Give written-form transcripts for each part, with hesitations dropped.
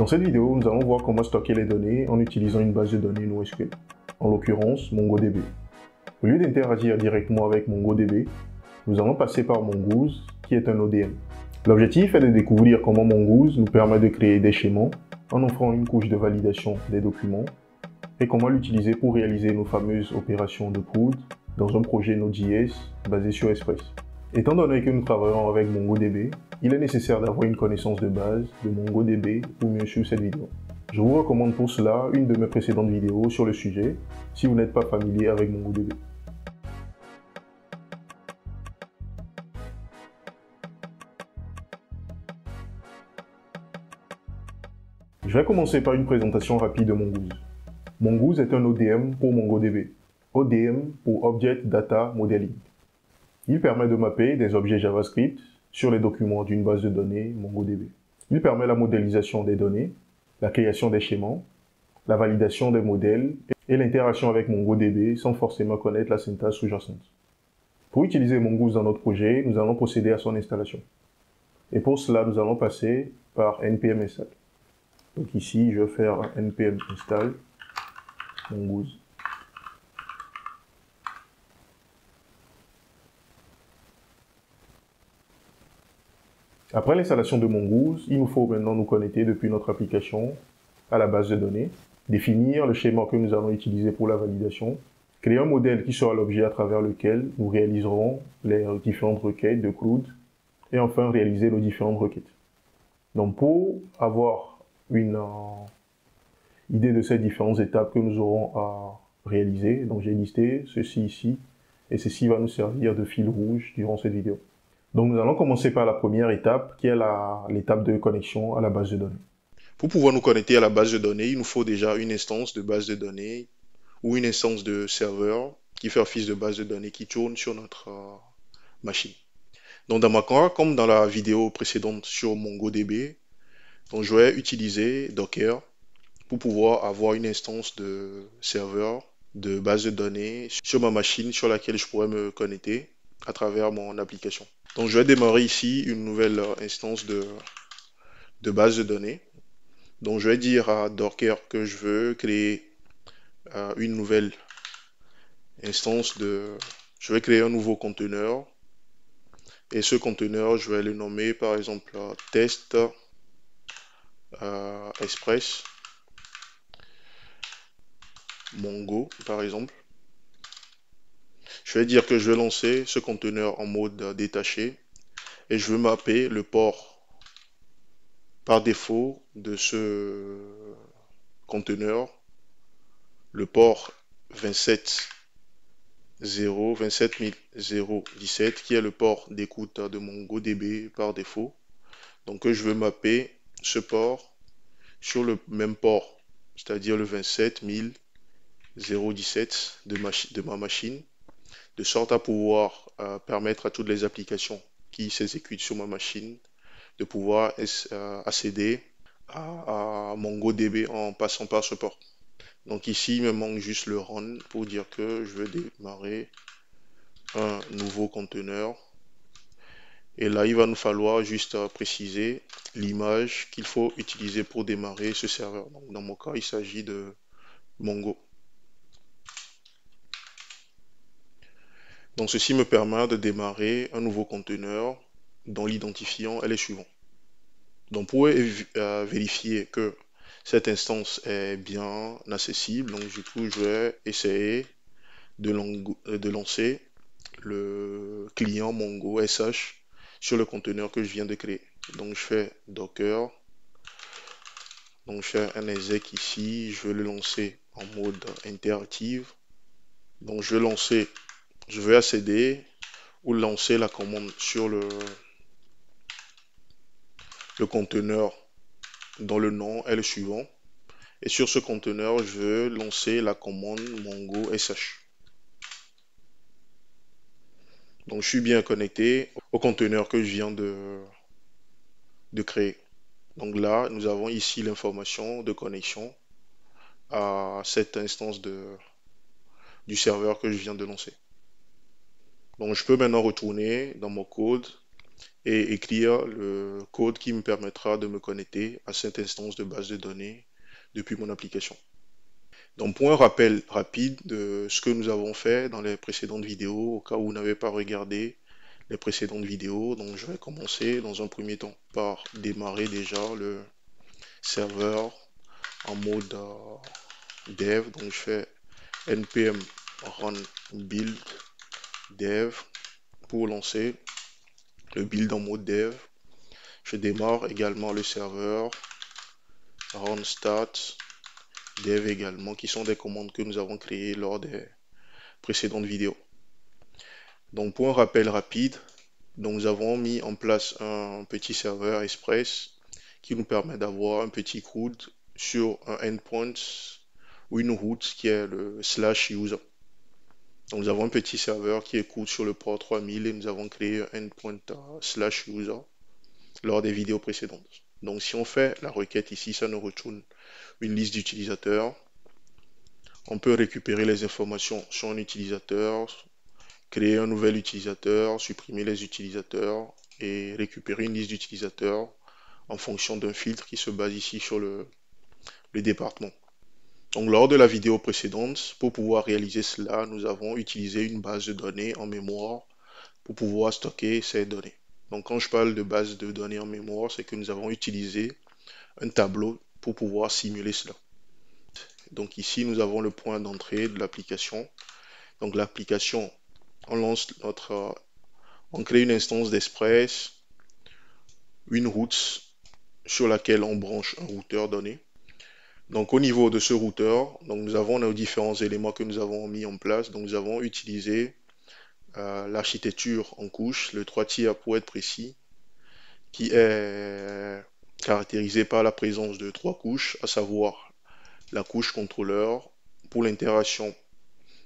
Dans cette vidéo, nous allons voir comment stocker les données en utilisant une base de données NoSQL, en l'occurrence MongoDB. Au lieu d'interagir directement avec MongoDB, nous allons passer par Mongoose, qui est un ODM. L'objectif est de découvrir comment Mongoose nous permet de créer des schémas en offrant une couche de validation des documents et comment l'utiliser pour réaliser nos fameuses opérations de CRUD dans un projet Node.js basé sur Express. Étant donné que nous travaillons avec MongoDB, il est nécessaire d'avoir une connaissance de base de MongoDB pour mieux suivre cette vidéo. Je vous recommande pour cela une de mes précédentes vidéos sur le sujet si vous n'êtes pas familier avec MongoDB. Je vais commencer par une présentation rapide de Mongoose. Mongoose est un ODM pour MongoDB. ODM pour Object Data Modeling. Il permet de mapper des objets JavaScript sur les documents d'une base de données MongoDB. Il permet la modélisation des données, la création des schémas, la validation des modèles et l'interaction avec MongoDB sans forcément connaître la syntaxe sous-jacente. Pour utiliser Mongoose dans notre projet, nous allons procéder à son installation. Et pour cela, nous allons passer par npm install. Donc ici, je vais faire un npm install Mongoose. Après l'installation de Mongoose, il nous faut maintenant nous connecter depuis notre application à la base de données, définir le schéma que nous allons utiliser pour la validation, créer un modèle qui sera l'objet à travers lequel nous réaliserons les différentes requêtes de CRUD, et enfin réaliser nos différentes requêtes. Donc pour avoir une idée de ces différentes étapes que nous aurons à réaliser, donc j'ai listé ceci ici, et ceci va nous servir de fil rouge durant cette vidéo. Donc nous allons commencer par la première étape, qui est l'étape de connexion à la base de données. Pour pouvoir nous connecter à la base de données, il nous faut déjà une instance de base de données ou une instance de serveur qui fait office de base de données qui tourne sur notre machine. Donc dans ma cas, comme dans la vidéo précédente sur MongoDB, donc je vais utiliser Docker pour pouvoir avoir une instance de serveur de base de données sur ma machine sur laquelle je pourrais me connecter à travers mon application. Donc je vais démarrer ici une nouvelle instance de base de données. Donc je vais dire à Docker que je veux créer une nouvelle instance de... Je vais créer un nouveau conteneur. Et ce conteneur, je vais le nommer par exemple test express Mongo par exemple. Je vais dire que je vais lancer ce conteneur en mode détaché et je veux mapper le port par défaut de ce conteneur, le port 27017 qui est le port d'écoute de MongoDB par défaut. Donc je veux mapper ce port sur le même port, c'est-à-dire le 27017 de ma machine, de sorte à pouvoir permettre à toutes les applications qui s'exécutent sur ma machine de pouvoir accéder à MongoDB en passant par ce port. Donc ici, il me manque juste le run pour dire que je veux démarrer un nouveau conteneur. Et là, il va nous falloir juste préciser l'image qu'il faut utiliser pour démarrer ce serveur. Donc, dans mon cas, il s'agit de Mongo. Donc ceci me permet de démarrer un nouveau conteneur dont l'identifiant est le suivant. Donc pour vérifier que cette instance est bien accessible, donc du coup je vais essayer de lancer le client Mongo SH sur le conteneur que je viens de créer. Donc je fais Docker, donc je fais un exec ici, je vais le lancer en mode interactive. Donc je vais accéder ou lancer la commande sur le conteneur dont le nom est le suivant. Et sur ce conteneur, je veux lancer la commande mongo sh. Donc je suis bien connecté au conteneur que je viens de créer. Donc là, nous avons ici l'information de connexion à cette instance du serveur que je viens de lancer. Donc je peux maintenant retourner dans mon code et écrire le code qui me permettra de me connecter à cette instance de base de données depuis mon application. Donc pour un rappel rapide de ce que nous avons fait dans les précédentes vidéos, au cas où vous n'avez pas regardé les précédentes vidéos, donc je vais commencer dans un premier temps par démarrer déjà le serveur en mode dev. Donc je fais npm run build dev pour lancer le build en mode dev. Je démarre également le serveur run start dev également, qui sont des commandes que nous avons créées lors des précédentes vidéos. Donc pour un rappel rapide, donc nous avons mis en place un petit serveur Express qui nous permet d'avoir un petit CRUD sur un endpoint ou une route qui est le /user. Donc nous avons un petit serveur qui écoute sur le port 3000 et nous avons créé un endpoint /user lors des vidéos précédentes. Donc si on fait la requête ici, ça nous retourne une liste d'utilisateurs. On peut récupérer les informations sur un utilisateur, créer un nouvel utilisateur, supprimer les utilisateurs et récupérer une liste d'utilisateurs en fonction d'un filtre qui se base ici sur le département. Donc lors de la vidéo précédente, pour pouvoir réaliser cela, nous avons utilisé une base de données en mémoire pour pouvoir stocker ces données. Donc quand je parle de base de données en mémoire, c'est que nous avons utilisé un tableau pour pouvoir simuler cela. Donc ici, nous avons le point d'entrée de l'application. Donc l'application, on crée une instance d'Express, une route sur laquelle on branche un routeur donné. Donc au niveau de ce routeur, donc nous avons nos différents éléments que nous avons mis en place. Donc nous avons utilisé l'architecture en couche, le 3 tiers pour être précis, qui est caractérisée par la présence de 3 couches, à savoir la couche contrôleur pour l'interaction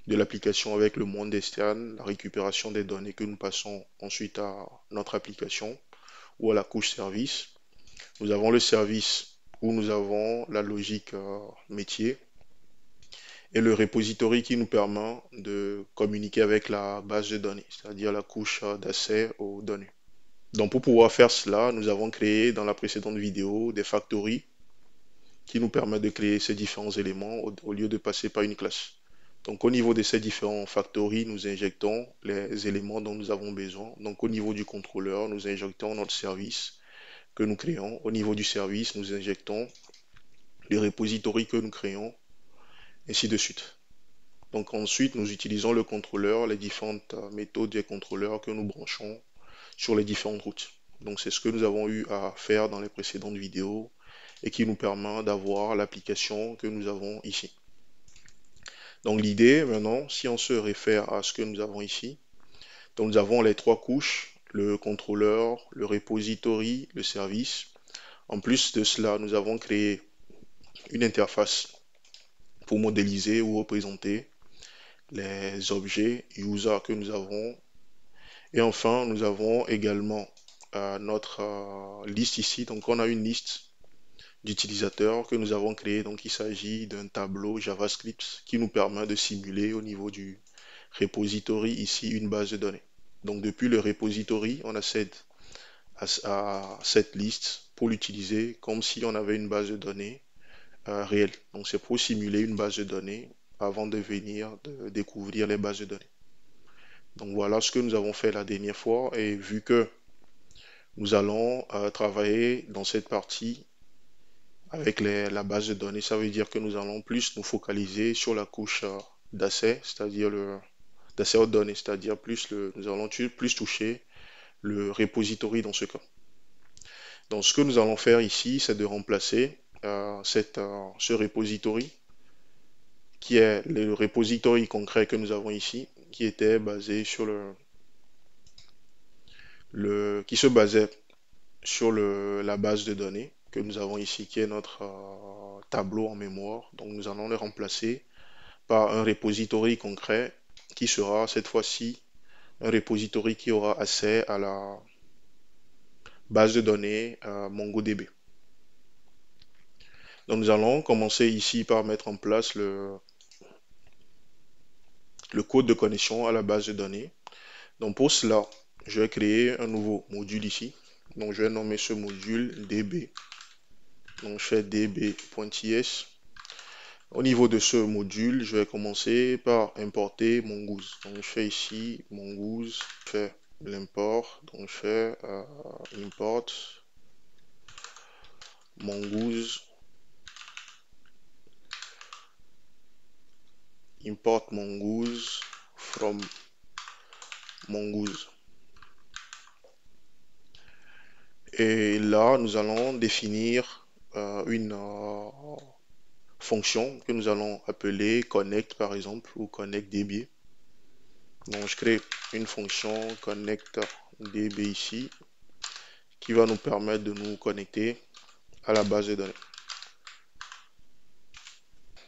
de l'application avec le monde externe, la récupération des données que nous passons ensuite à notre application, ou à la couche service. Nous avons le service où nous avons la logique métier et le repository qui nous permet de communiquer avec la base de données, c'est-à-dire la couche d'accès aux données. Donc pour pouvoir faire cela, nous avons créé dans la précédente vidéo des factories qui nous permettent de créer ces différents éléments au lieu de passer par une classe. Donc au niveau de ces différents factories, nous injectons les éléments dont nous avons besoin. Donc au niveau du contrôleur, nous injectons notre service que nous créons. Au niveau du service, nous injectons les repositories que nous créons, ainsi de suite. Donc ensuite, nous utilisons le contrôleur, les différentes méthodes des contrôleurs que nous branchons sur les différentes routes. Donc c'est ce que nous avons eu à faire dans les précédentes vidéos et qui nous permet d'avoir l'application que nous avons ici. Donc l'idée maintenant, si on se réfère à ce que nous avons ici, donc nous avons les 3 couches, le contrôleur, le repository, le service. En plus de cela, nous avons créé une interface pour modéliser ou représenter les objets user que nous avons. Et enfin, nous avons également notre liste ici. Donc on a une liste d'utilisateurs que nous avons créé. Donc il s'agit d'un tableau JavaScript qui nous permet de simuler au niveau du repository ici une base de données. Donc depuis le repository, on accède à cette liste pour l'utiliser comme si on avait une base de données réelle. Donc c'est pour simuler une base de données avant de venir découvrir les bases de données. Donc voilà ce que nous avons fait la dernière fois et vu que nous allons travailler dans cette partie avec la base de données, ça veut dire que nous allons plus nous focaliser sur la couche d'accès, c'est-à-dire d'accès aux données, c'est-à-dire nous allons plus toucher le repository dans ce cas. Donc ce que nous allons faire ici, c'est de remplacer ce repository qui est le repository concret que nous avons ici, qui était basé sur qui se basait sur la base de données que nous avons ici, qui est notre tableau en mémoire. Donc nous allons le remplacer par un repository concret qui sera cette fois-ci un repository qui aura accès à la base de données MongoDB. Donc nous allons commencer ici par mettre en place le code de connexion à la base de données. Donc pour cela, je vais créer un nouveau module ici. Donc je vais nommer ce module db. Donc je fais db.ts. Au niveau de ce module, je vais commencer par importer Mongoose. Donc je fais ici Mongoose, je fais l'import, donc je fais import Mongoose, import Mongoose from Mongoose. Et là, nous allons définir une fonction que nous allons appeler connect par exemple ou connect db. Donc je crée une fonction connect db ici qui va nous permettre de nous connecter à la base de données.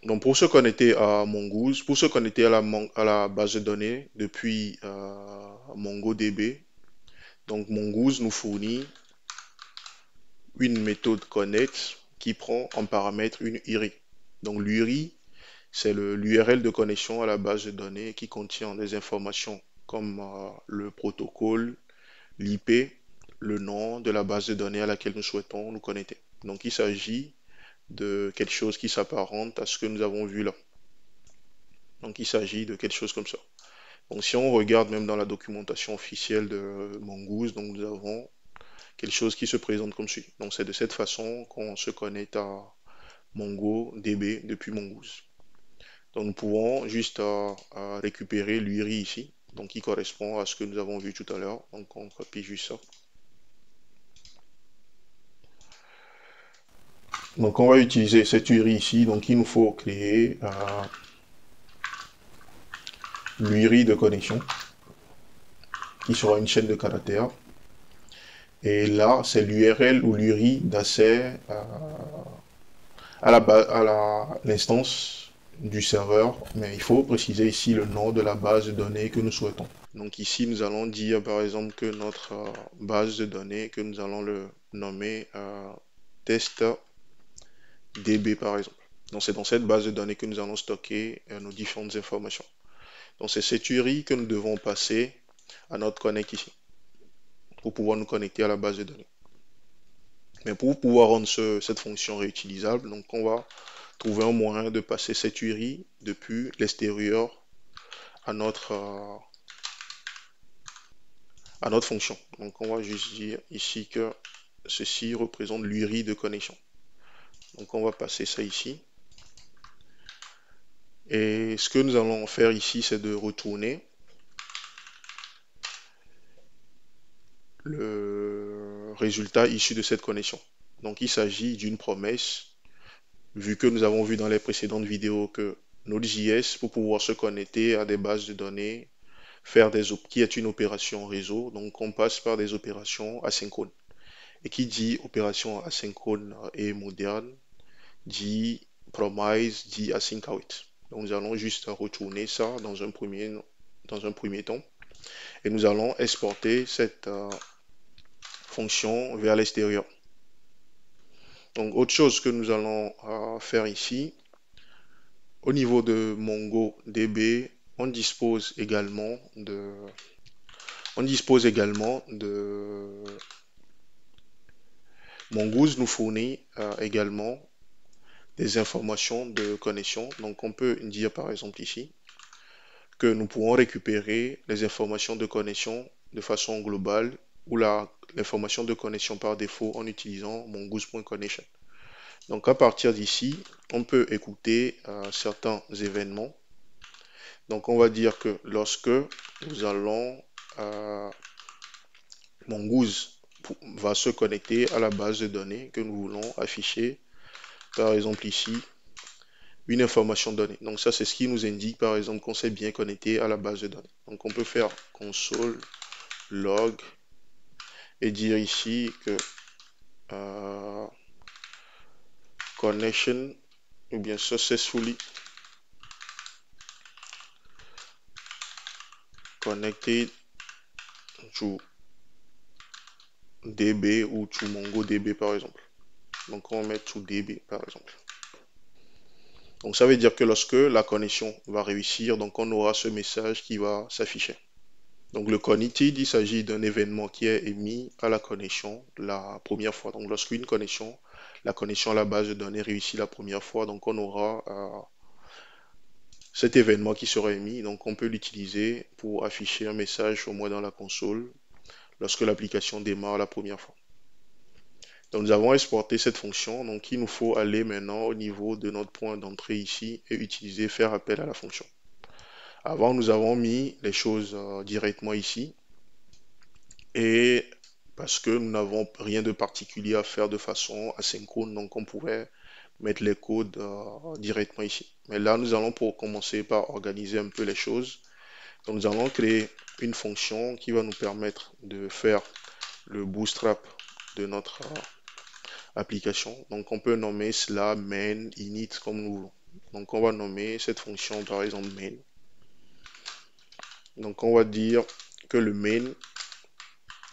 Donc pour se connecter à Mongoose, pour se connecter à la base de données depuis MongoDB, donc Mongoose nous fournit une méthode connect qui prend en paramètre une URI. Donc l'URI, c'est l'URL de connexion à la base de données qui contient des informations comme le protocole, l'IP, le nom de la base de données à laquelle nous souhaitons nous connecter. Donc il s'agit de quelque chose qui s'apparente à ce que nous avons vu là. Donc il s'agit de quelque chose comme ça. Donc si on regarde même dans la documentation officielle de Mongoose, donc nous avons quelque chose qui se présente comme suit. Donc c'est de cette façon qu'on se connecte à MongoDB depuis Mongoose. Donc nous pouvons juste récupérer l'URI ici, donc qui correspond à ce que nous avons vu tout à l'heure. Donc on copie juste ça. Donc on va utiliser cette URI ici, donc il nous faut créer l'URI de connexion qui sera une chaîne de caractères. Et là, c'est l'URL ou l'URI d'accès à l'instance du serveur, mais il faut préciser ici le nom de la base de données que nous souhaitons. Donc ici, nous allons dire par exemple que notre base de données, que nous allons le nommer test DB par exemple. Donc c'est dans cette base de données que nous allons stocker nos différentes informations. Donc c'est cette URI que nous devons passer à notre connect ici, pour pouvoir nous connecter à la base de données. Mais pour pouvoir rendre cette fonction réutilisable, donc on va trouver un moyen de passer cette URI depuis l'extérieur à notre fonction. Donc on va juste dire ici que ceci représente l'URI de connexion. Donc on va passer ça ici. Et ce que nous allons faire ici, c'est de retourner le résultat issu de cette connexion. Donc il s'agit d'une promesse, vu que nous avons vu dans les précédentes vidéos que Node.js, pour pouvoir se connecter à des bases de données, qui est une opération réseau, donc on passe par des opérations asynchrones. Et qui dit opération asynchrone et moderne, dit promise, dit async await. Donc nous allons juste retourner ça dans un premier temps. Et nous allons exporter cette fonction vers l'extérieur. Donc autre chose que nous allons faire ici, au niveau de MongoDB, on dispose également de Mongoose nous fournit également des informations de connexion. Donc on peut dire par exemple ici que nous pourrons récupérer les informations de connexion de façon globale ou l'information de connexion par défaut en utilisant mongoose.connection. Donc à partir d'ici, on peut écouter certains événements. Donc on va dire que lorsque nous allons Mongoose va se connecter à la base de données que nous voulons afficher, par exemple ici, une information donnée. Donc ça, c'est ce qui nous indique, par exemple, qu'on s'est bien connecté à la base de données. Donc on peut faire console log et dire ici que connection ou bien successfully connected to DB ou to MongoDB par exemple. Donc on va mettre to DB par exemple. Donc ça veut dire que lorsque la connexion va réussir, donc on aura ce message qui va s'afficher. Donc le connected, il s'agit d'un événement qui est émis à la connexion la première fois. Donc lorsqu'une connexion, la connexion à la base de données réussit la première fois, donc on aura cet événement qui sera émis. Donc on peut l'utiliser pour afficher un message au moins dans la console lorsque l'application démarre la première fois. Donc nous avons exporté cette fonction, donc il nous faut aller maintenant au niveau de notre point d'entrée ici et utiliser faire appel à la fonction. Avant nous avons mis les choses directement ici et parce que nous n'avons rien de particulier à faire de façon asynchrone, donc on pouvait mettre les codes directement ici. Mais là nous allons pour commencer par organiser un peu les choses. Donc nous allons créer une fonction qui va nous permettre de faire le bootstrap de notre application. Donc on peut nommer cela main, init comme nous voulons. Donc on va nommer cette fonction par exemple main. Donc on va dire que le main,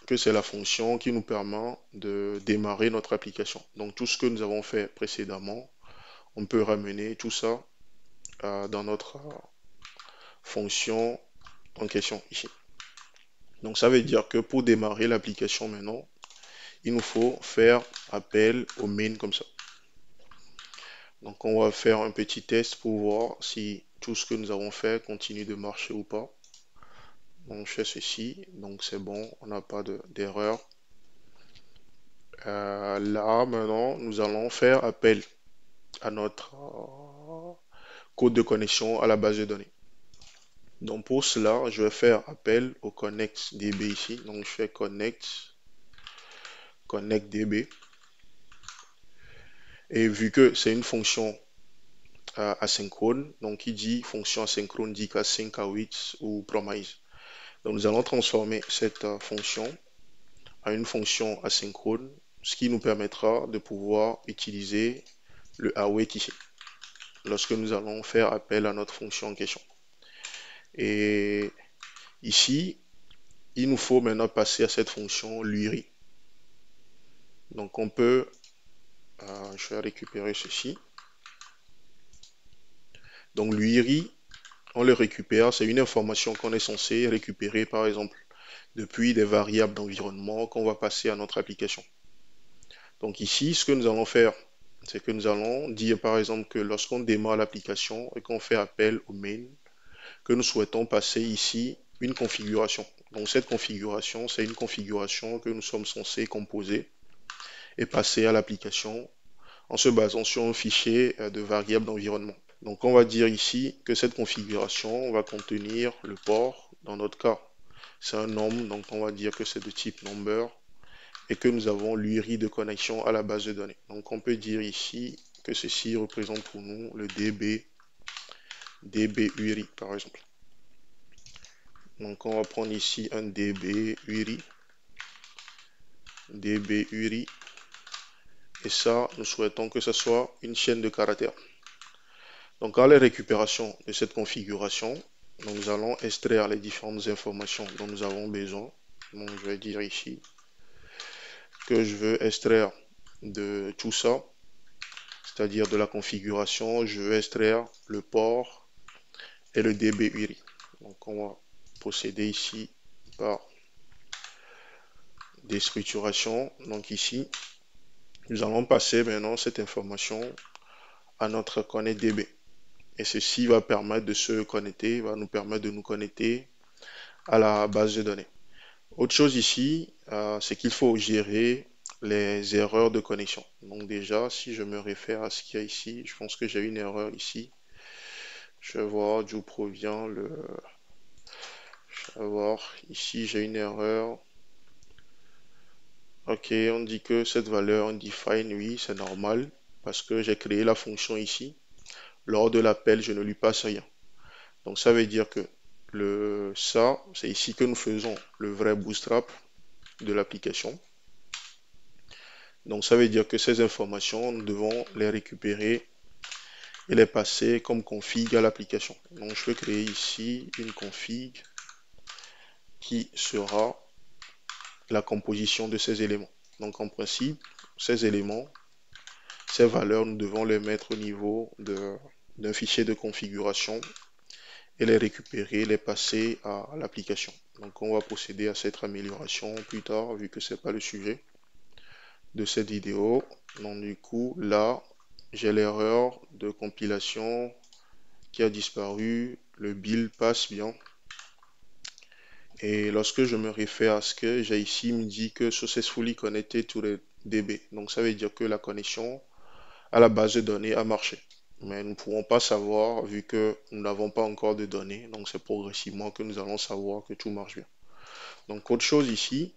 que c'est la fonction qui nous permet de démarrer notre application. Donc tout ce que nous avons fait précédemment, on peut ramener tout ça dans notre fonction en question ici. Donc ça veut dire que pour démarrer l'application maintenant, il nous faut faire appel au main comme ça. Donc on va faire un petit test pour voir si tout ce que nous avons fait continue de marcher ou pas. Donc je fais ceci, donc c'est bon, on n'a pas d'erreur. Là maintenant, nous allons faire appel à notre code de connexion à la base de données. Donc pour cela, je vais faire appel au connect DB ici. Donc je fais connect DB. Et vu que c'est une fonction asynchrone, donc qui dit fonction asynchrone dit qu'async, await ou promise. Donc nous allons transformer cette fonction en une fonction asynchrone, ce qui nous permettra de pouvoir utiliser le await ici, lorsque nous allons faire appel à notre fonction en question. Et ici, il nous faut maintenant passer à cette fonction luiri. Donc on peut, je vais récupérer ceci. Donc luiri, on le récupère, c'est une information qu'on est censé récupérer par exemple depuis des variables d'environnement qu'on va passer à notre application. Donc ici, ce que nous allons faire, c'est que nous allons dire par exemple que lorsqu'on démarre l'application et qu'on fait appel au main, que nous souhaitons passer ici une configuration. Donc cette configuration, c'est une configuration que nous sommes censés composer et passer à l'application en se basant sur un fichier de variables d'environnement. Donc on va dire ici que cette configuration va contenir le port, dans notre cas c'est un nom, donc on va dire que c'est de type number et que nous avons l'URI de connexion à la base de données. Donc on peut dire ici que ceci représente pour nous le DB URI par exemple. Donc on va prendre ici un DB URI et ça nous souhaitons que ce soit une chaîne de caractères. Donc à la récupération de cette configuration, donc nous allons extraire les différentes informations dont nous avons besoin. Donc je vais dire ici que je veux extraire de tout ça, c'est-à-dire de la configuration, je veux extraire le port et le DB URI. Donc on va procéder ici par déstructuration. Donc ici, nous allons passer maintenant cette information à notre connect DB. Et ceci va permettre de se connecter, va nous permettre de nous connecter à la base de données. Autre chose ici, c'est qu'il faut gérer les erreurs de connexion. Donc déjà, si je me réfère à ce qu'il y a ici, je pense que j'ai une erreur ici. Je vais voir d'où provient le... Je vais voir, ici j'ai une erreur. Ok, on dit que cette valeur undefined, oui, c'est normal, parce que j'ai créé la fonction ici. Lors de l'appel, je ne lui passe rien. Donc ça veut dire que ça, c'est ici que nous faisons le vrai bootstrap de l'application. Donc ça veut dire que ces informations, nous devons les récupérer et les passer comme config à l'application. Donc je vais créer ici une config qui sera la composition de ces éléments. Donc en principe, ces éléments, ces valeurs, nous devons les mettre au niveau d'un fichier de configuration et les récupérer, les passer à l'application. Donc on va procéder à cette amélioration plus tard, vu que c'est pas le sujet de cette vidéo. Donc du coup, là, j'ai l'erreur de compilation qui a disparu. Le build passe bien. Et lorsque je me réfère à ce que j'ai ici, il me dit que successfully connected to the DB. Donc ça veut dire que la connexion à la base de données a marché. Mais nous ne pourrons pas savoir vu que nous n'avons pas encore de données. Donc c'est progressivement que nous allons savoir que tout marche bien. Donc autre chose ici,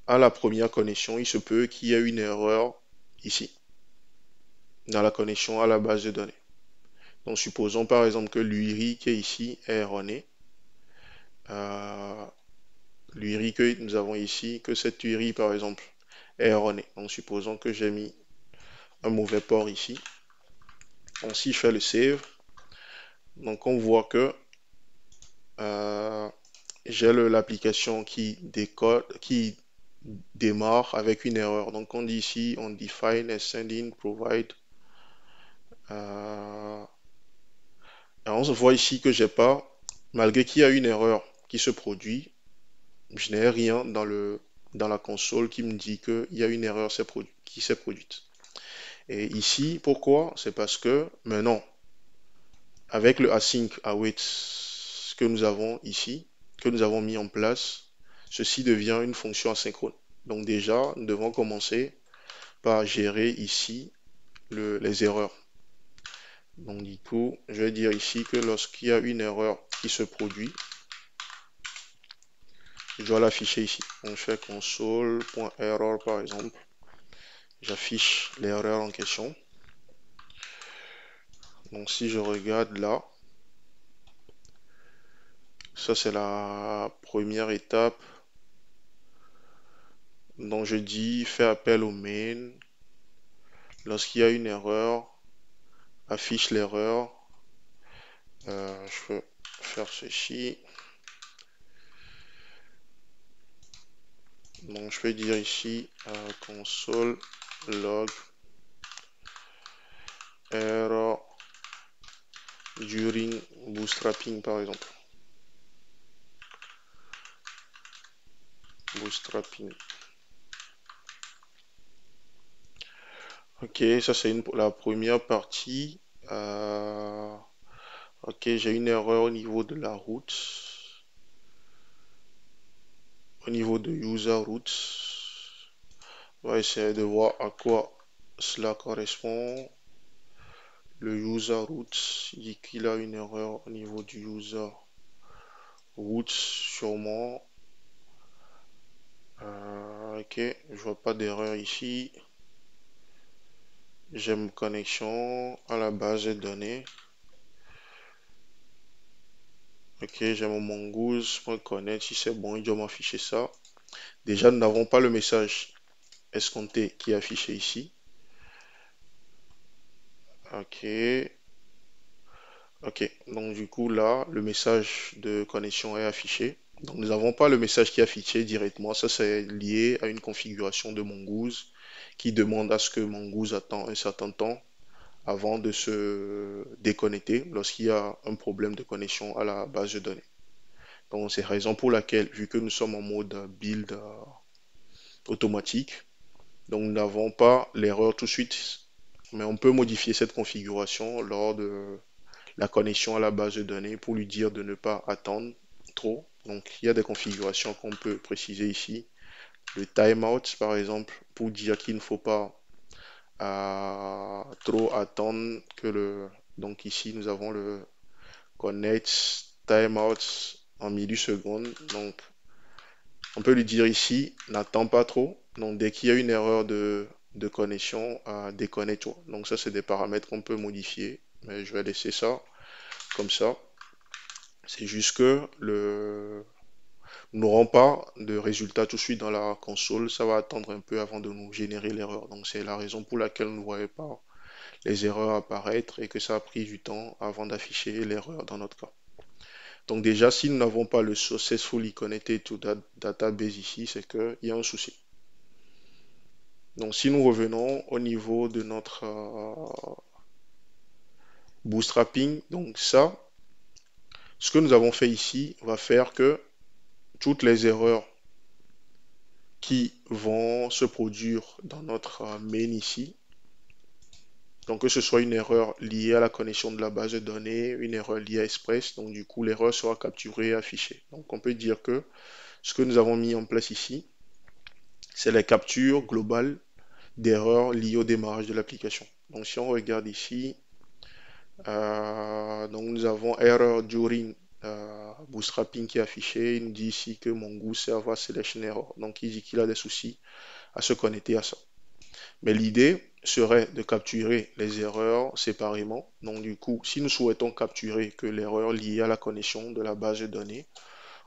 à la première connexion, il se peut qu'il y ait une erreur ici, dans la connexion à la base de données. Donc supposons par exemple que l'URI qui est ici est erroné. L'URI que nous avons ici, que cette URI par exemple est erronée. Donc supposons que j'ai mis un mauvais port ici. Donc si je fais le save, donc on voit que euh, j'ai l'application qui décode, qui démarre avec une erreur. Donc on dit ici, on define as sending provide. Et on se voit ici que j'ai pas, malgré qu'il y a une erreur qui se produit, je n'ai rien dans la console qui me dit qu'il y a une erreur qui s'est produite. Et ici, pourquoi? C'est parce que maintenant, avec le async await que nous avons ici, que nous avons mis en place, ceci devient une fonction asynchrone. Donc déjà, nous devons commencer par gérer ici les erreurs. Donc du coup, je vais dire ici que lorsqu'il y a une erreur qui se produit, je dois l'afficher ici. On fait console.error par exemple. J'affiche l'erreur en question. Donc si je regarde là, ça c'est la première étape. Donc je dis fais appel au main. Lorsqu'il y a une erreur, affiche l'erreur. Je peux faire ceci. Donc je peux dire ici console log error during bootstrapping par exemple. Bootstrapping. Ok, ça c'est la première partie. Ok, j'ai une erreur au niveau de la route. Au niveau de user route. On va essayer de voir à quoi cela correspond. Le user route dit qu'il a une erreur au niveau du user route sûrement. Ok, je vois pas d'erreur ici. J'aime connexion à la base de données. Ok, j'ai mon mongoose.connect. Si c'est bon, il doit m'afficher ça. Déjà, nous n'avons pas le message escompté qui est affiché ici. Ok. Ok. Donc, du coup, là, le message de connexion est affiché. Donc, nous n'avons pas le message qui est affiché directement. Ça, c'est lié à une configuration de Mongoose qui demande à ce que Mongoose attend un certain temps avant de se déconnecter lorsqu'il y a un problème de connexion à la base de données. Donc, c'est la raison pour laquelle, vu que nous sommes en mode build automatique, donc nous n'avons pas l'erreur tout de suite, mais on peut modifier cette configuration lors de la connexion à la base de données pour lui dire de ne pas attendre trop. Donc il y a des configurations qu'on peut préciser ici. Le timeout par exemple pour dire qu'il ne faut pas trop attendre que le... Donc ici nous avons le connect timeout en millisecondes. Donc on peut lui dire ici, n'attends pas trop. Donc dès qu'il y a une erreur de connexion, déconnecte-toi. Donc ça, c'est des paramètres qu'on peut modifier. Mais je vais laisser ça comme ça. C'est juste que nous n'aurons pas de résultat tout de suite dans la console. Ça va attendre un peu avant de nous générer l'erreur. Donc c'est la raison pour laquelle nous ne voyons pas les erreurs apparaître et que ça a pris du temps avant d'afficher l'erreur dans notre cas. Donc déjà, si nous n'avons pas le successfully connected to database ici, c'est qu'il y a un souci. Donc si nous revenons au niveau de notre bootstrapping, donc ça, Ce que nous avons fait ici va faire que toutes les erreurs qui vont se produire dans notre main ici, donc que ce soit une erreur liée à la connexion de la base de données, une erreur liée à Express, donc du coup l'erreur sera capturée et affichée. Donc on peut dire que ce que nous avons mis en place ici, c'est la capture globale d'erreurs liées au démarrage de l'application. Donc si on regarde ici, donc nous avons error during bootstrapping qui est affiché. Il nous dit ici que Mongoose server selection error. Donc il dit qu'il a des soucis à se connecter à ça. Mais l'idée serait de capturer les erreurs séparément. Donc du coup, si nous souhaitons capturer que l'erreur liée à la connexion de la base de données,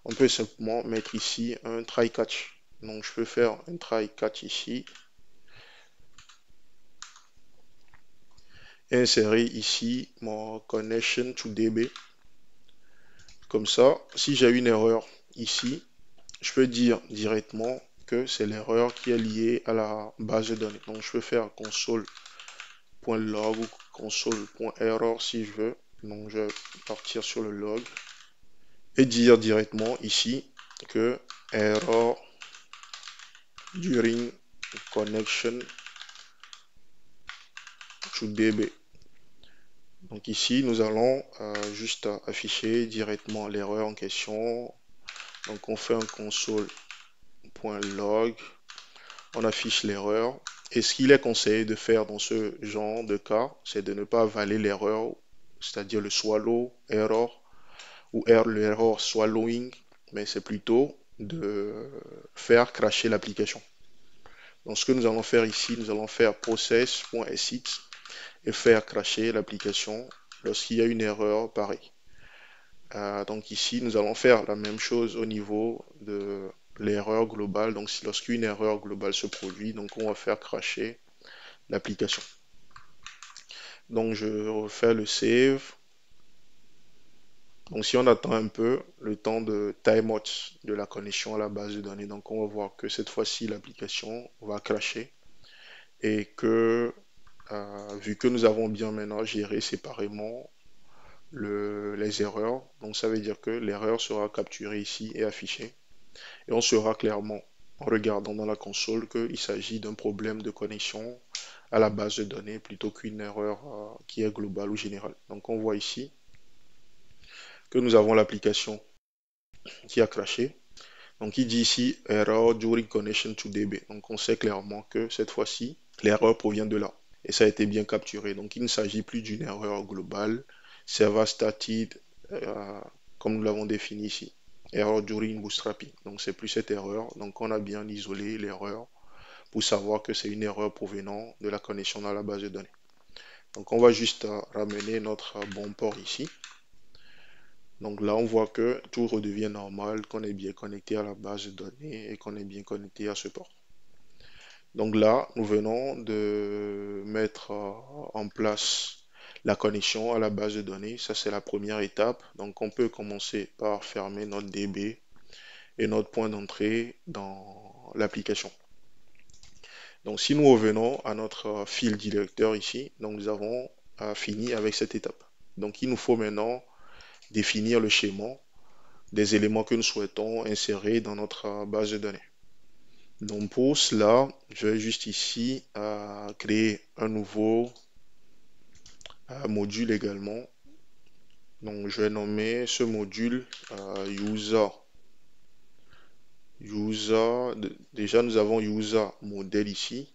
on peut simplement mettre ici un try catch. Donc je peux faire un try catch ici et insérer ici mon connection to DB. Comme ça, si j'ai une erreur ici, je peux dire directement que c'est l'erreur qui est liée à la base de données. Donc je peux faire console.log ou console.error si je veux. Donc je vais partir sur le log et dire directement ici que error during connection to DB. Donc ici, nous allons juste afficher directement l'erreur en question. Donc on fait un console.log, on affiche l'erreur. Et ce qu'il est conseillé de faire dans ce genre de cas, c'est de ne pas avaler l'erreur, c'est-à-dire le swallow error ou l'error swallowing, mais c'est plutôt de faire crasher l'application. Donc ce que nous allons faire ici, nous allons faire process.exit et faire crasher l'application lorsqu'il y a une erreur pareille. Donc ici, nous allons faire la même chose au niveau de l'erreur globale. Donc lorsqu'une erreur globale se produit, donc on va faire crasher l'application. Donc je refais le save. Donc si on attend un peu le temps de timeout de la connexion à la base de données, donc on va voir que cette fois-ci l'application va crasher et que vu que nous avons bien maintenant géré séparément les erreurs, donc ça veut dire que l'erreur sera capturée ici et affichée. Et on saura clairement en regardant dans la console qu'il s'agit d'un problème de connexion à la base de données plutôt qu'une erreur qui est globale ou générale. Donc on voit ici que nous avons l'application qui a crashé. Donc il dit ici error during connection to DB. Donc on sait clairement que cette fois-ci, l'erreur provient de là. Et ça a été bien capturé. Donc il ne s'agit plus d'une erreur globale, server started, comme nous l'avons défini ici. Error during bootstrapping. Donc c'est plus cette erreur. Donc on a bien isolé l'erreur pour savoir que c'est une erreur provenant de la connexion à la base de données. Donc on va juste ramener notre bon port ici. Donc là, on voit que tout redevient normal, qu'on est bien connecté à la base de données et qu'on est bien connecté à ce port. Donc là, nous venons de mettre en place la connexion à la base de données. Ça, c'est la première étape. Donc on peut commencer par fermer notre DB et notre point d'entrée dans l'application. Donc si nous revenons à notre fil directeur ici, donc nous avons fini avec cette étape. Donc il nous faut maintenant définir le schéma des éléments que nous souhaitons insérer dans notre base de données. Donc pour cela, je vais juste ici créer un nouveau module également. Donc je vais nommer ce module user. Déjà nous avons user modèle ici.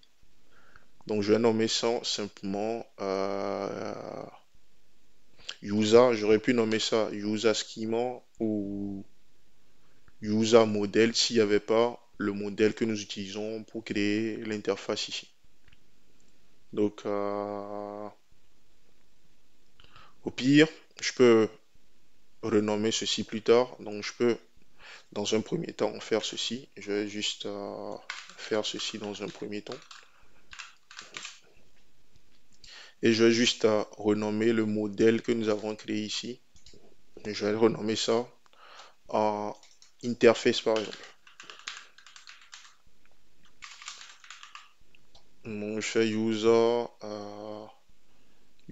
Donc je vais nommer ça simplement user. J'aurais pu nommer ça user schema ou user modèle s'il n'y avait pas le modèle que nous utilisons pour créer l'interface ici. Donc au pire, je peux renommer ceci plus tard. Donc je peux dans un premier temps faire ceci. Je vais juste faire ceci dans un premier temps. Et je vais juste renommer le modèle que nous avons créé ici. Je vais renommer ça en interface par exemple. Donc je fais user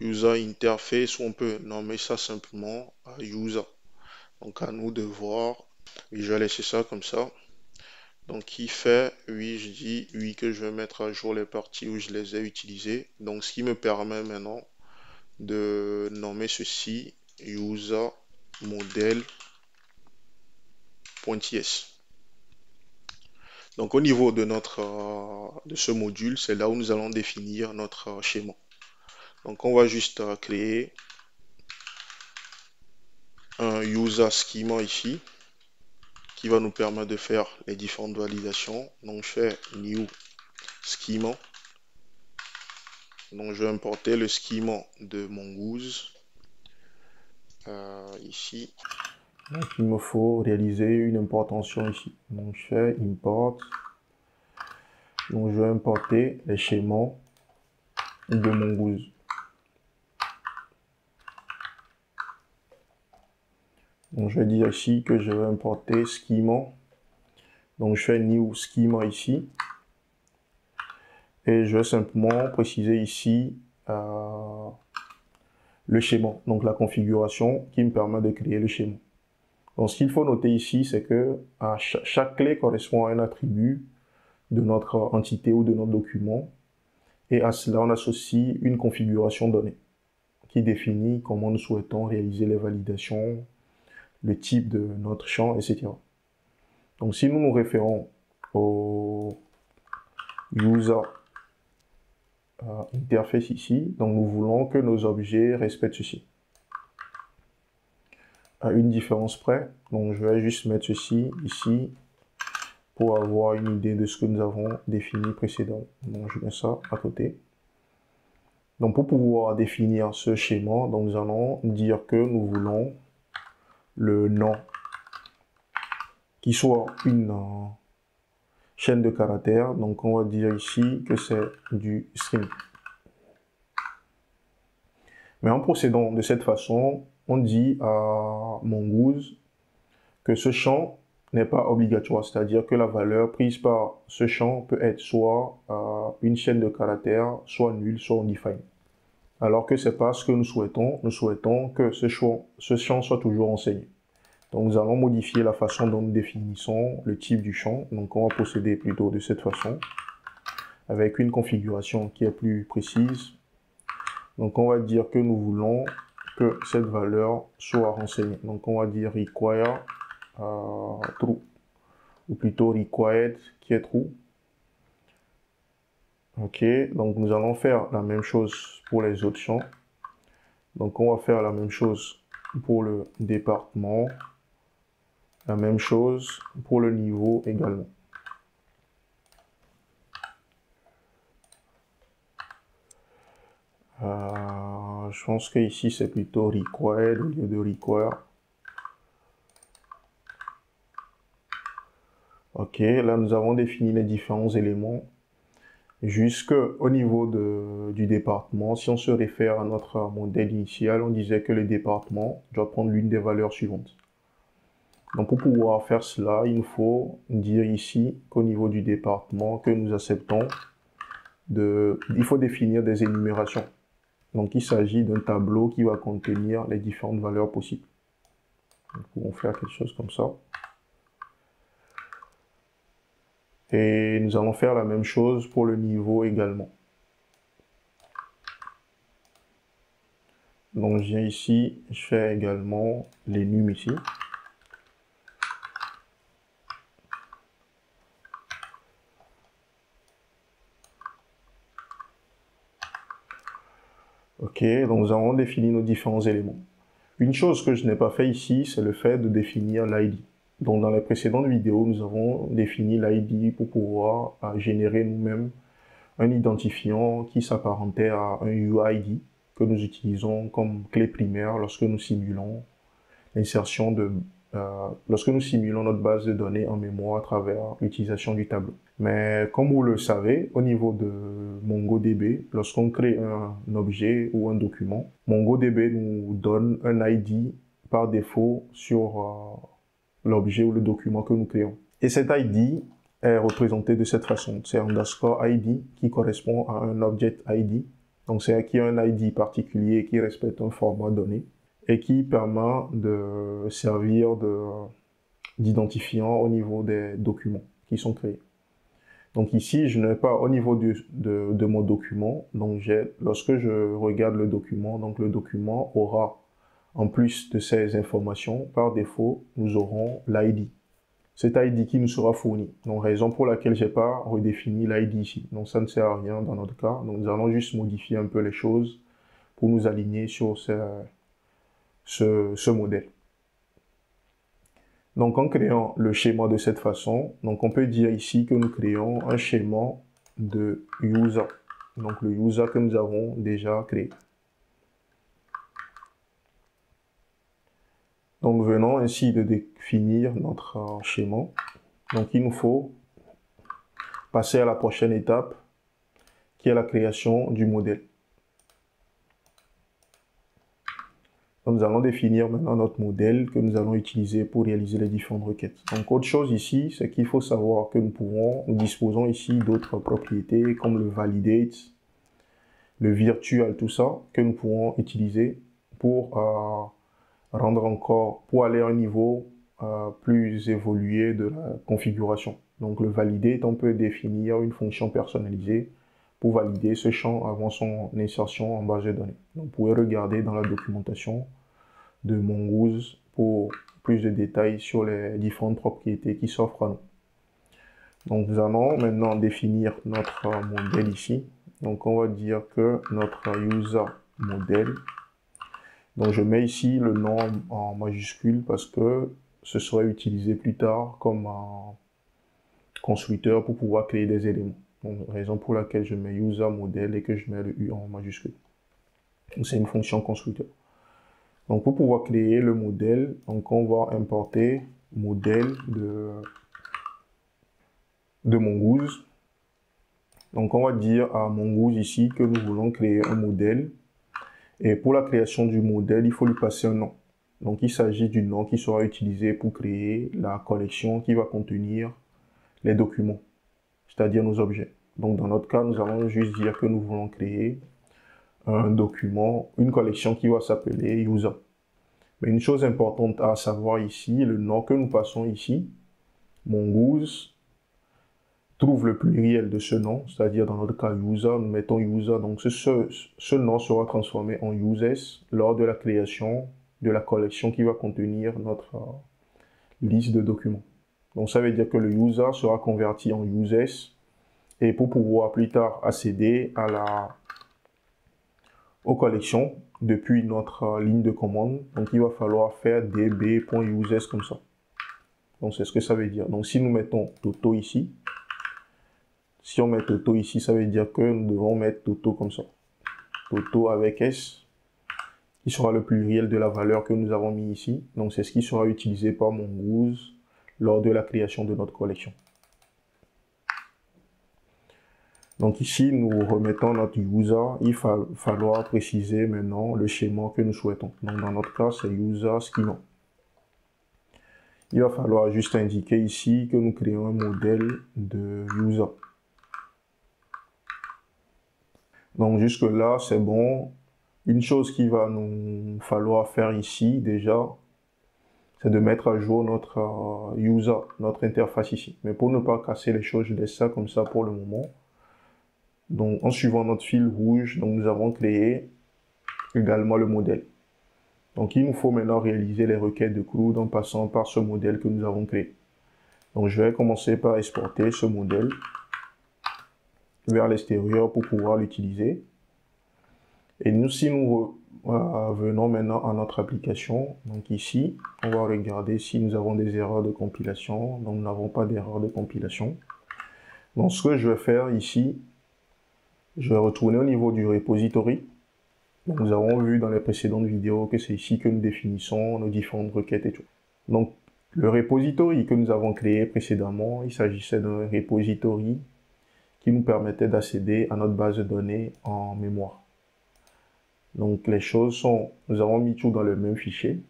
interface, ou on peut nommer ça simplement user. Donc à nous de voir. Oui, je vais laisser ça comme ça. Donc qui fait, oui, je dis oui que je vais mettre à jour les parties où je les ai utilisées. Donc ce qui me permet maintenant de nommer ceci user model.ts. Donc au niveau de de ce module, c'est là où nous allons définir notre schéma. Donc on va juste créer un user schema ici qui va nous permettre de faire les différentes validations. Donc je fais new schema. Donc je vais importer le schema de Mongoose ici. Donc il me faut réaliser une importation ici. Donc je fais import. Donc je vais importer les schémas de Mongoose. Donc je vais dire ici que je vais importer schema. Donc je fais new schema ici. Et je vais simplement préciser ici le schéma, donc la configuration qui me permet de créer le schéma. Donc ce qu'il faut noter ici, c'est que chaque clé correspond à un attribut de notre entité ou de notre document. Et à cela, on associe une configuration donnée qui définit comment nous souhaitons réaliser les validations, le type de notre champ, etc. Donc si nous nous référons au user interface ici, donc nous voulons que nos objets respectent ceci. À une différence près, donc je vais juste mettre ceci ici pour avoir une idée de ce que nous avons défini précédemment. Donc je mets ça à côté. Donc pour pouvoir définir ce schéma, donc nous allons dire que nous voulons le nom qui soit une chaîne de caractères. Donc on va dire ici que c'est du string. Mais en procédant de cette façon, on dit à Mongoose que ce champ n'est pas obligatoire, c'est-à-dire que la valeur prise par ce champ peut être soit une chaîne de caractères, soit nulle, soit undefined. Alors que ce n'est pas ce que nous souhaitons que ce champ soit toujours enseigné. Donc nous allons modifier la façon dont nous définissons le type du champ. Donc on va procéder plutôt de cette façon, avec une configuration qui est plus précise. Donc on va dire que nous voulons que cette valeur soit renseignée. Donc on va dire require true, ou plutôt required qui est true. Ok, donc nous allons faire la même chose pour les autres champs. Donc on va faire la même chose pour le département, la même chose pour le niveau également. Je pense que ici c'est plutôt required au lieu de require. Ok, là nous avons défini les différents éléments. Jusqu'au niveau du département, si on se réfère à notre modèle initial, on disait que le département doit prendre l'une des valeurs suivantes. Donc pour pouvoir faire cela, il nous faut dire ici qu'au niveau du département que nous acceptons, il faut définir des énumérations. Donc il s'agit d'un tableau qui va contenir les différentes valeurs possibles. Nous pouvons faire quelque chose comme ça. Et nous allons faire la même chose pour le niveau également. Donc je viens ici, je fais également les num ici. Ok, donc nous avons défini nos différents éléments. Une chose que je n'ai pas fait ici, c'est le fait de définir l'ID. Donc dans les précédentes vidéos, nous avons défini l'ID pour pouvoir générer nous-mêmes un identifiant qui s'apparentait à un UID que nous utilisons comme clé primaire lorsque nous simulons l'insertion lorsque nous simulons notre base de données en mémoire à travers l'utilisation du tableau. Mais comme vous le savez, au niveau de MongoDB, lorsqu'on crée un objet ou un document, MongoDB nous donne un ID par défaut sur l'objet ou le document que nous créons. Et cet ID est représenté de cette façon. C'est underscore ID qui correspond à un object ID. Donc c'est qui a un ID particulier qui respecte un format donné. et qui permet de servir d'identifiant au niveau des documents qui sont créés. Donc ici, je n'ai pas au niveau de mon document, donc lorsque je regarde le document, donc le document aura, en plus de ces informations, par défaut, nous aurons l'ID. Cet ID qui nous sera fourni. Donc raison pour laquelle j'ai pas redéfini l'ID ici. Donc ça ne sert à rien dans notre cas. Donc nous allons juste modifier un peu les choses pour nous aligner sur ce modèle. Donc en créant le schéma de cette façon, donc on peut dire ici que nous créons un schéma de user. Donc le user que nous avons déjà créé. Donc venons ainsi de définir notre schéma. Donc il nous faut passer à la prochaine étape qui est la création du modèle. Donc, nous allons définir maintenant notre modèle que nous allons utiliser pour réaliser les différentes requêtes. Donc, autre chose ici, c'est qu'il faut savoir que nous disposons ici d'autres propriétés comme le validate, le virtual, tout ça, que nous pourrons utiliser pour pour aller à un niveau plus évolué de la configuration. Donc, le validate, on peut définir une fonction personnalisée pour valider ce champ avant son insertion en base de données. Donc, vous pouvez regarder dans la documentation de Mongoose pour plus de détails sur les différentes propriétés qui s'offrent à nous. Donc, nous allons maintenant définir notre modèle ici. Donc, on va dire que notre user modèle. Donc, je mets ici le nom en majuscule parce que ce sera utilisé plus tard comme un constructeur pour pouvoir créer des éléments. Donc, raison pour laquelle je mets user modèle et que je mets le U en majuscule. C'est une fonction constructeur. Donc, pour pouvoir créer le modèle, donc on va importer modèle de Mongoose. Donc, on va dire à Mongoose ici que nous voulons créer un modèle. Et pour la création du modèle, il faut lui passer un nom. Donc, il s'agit du nom qui sera utilisé pour créer la collection qui va contenir les documents, c'est-à-dire nos objets. Donc, dans notre cas, nous allons juste dire que nous voulons créer un document, une collection qui va s'appeler user. Mais une chose importante à savoir ici, le nom que nous passons ici, Mongoose, trouve le pluriel de ce nom, c'est-à-dire dans notre cas user, nous mettons user, donc ce nom sera transformé en uses lors de la création de la collection qui va contenir notre liste de documents. Donc ça veut dire que le user sera converti en uses et pour pouvoir plus tard accéder aux collections depuis notre ligne de commande, donc il va falloir faire db.uses comme ça. Donc c'est ce que ça veut dire. Donc si nous mettons Toto ici, si on met Toto ici, ça veut dire que nous devons mettre Toto comme ça. Toto avec S, qui sera le pluriel de la valeur que nous avons mis ici. Donc c'est ce qui sera utilisé par Mongoose lors de la création de notre collection. Donc ici, nous remettons notre user. Il va falloir préciser maintenant le schéma que nous souhaitons. Donc dans notre cas, c'est user schema. Il va falloir juste indiquer ici que nous créons un modèle de user. Donc jusque là, c'est bon. Une chose qu'il va nous falloir faire ici déjà, c'est de mettre à jour notre user, notre interface ici. Mais pour ne pas casser les choses, je laisse ça comme ça pour le moment. Donc, en suivant notre fil rouge, donc nous avons créé également le modèle. Donc, il nous faut maintenant réaliser les requêtes de CRUD en passant par ce modèle que nous avons créé. Donc, je vais commencer par exporter ce modèle vers l'extérieur pour pouvoir l'utiliser. Et nous, si nous venons maintenant à notre application, donc ici, on va regarder si nous avons des erreurs de compilation. Donc, nous n'avons pas d'erreur de compilation. Donc, ce que je vais faire ici, je vais retourner au niveau du repository. Donc, nous avons vu dans les précédentes vidéos que c'est ici que nous définissons nos différentes requêtes et tout. Donc, le repository que nous avons créé précédemment, il s'agissait d'un repository qui nous permettait d'accéder à notre base de données en mémoire. Donc, les choses sont, nous avons mis tout dans le même fichier.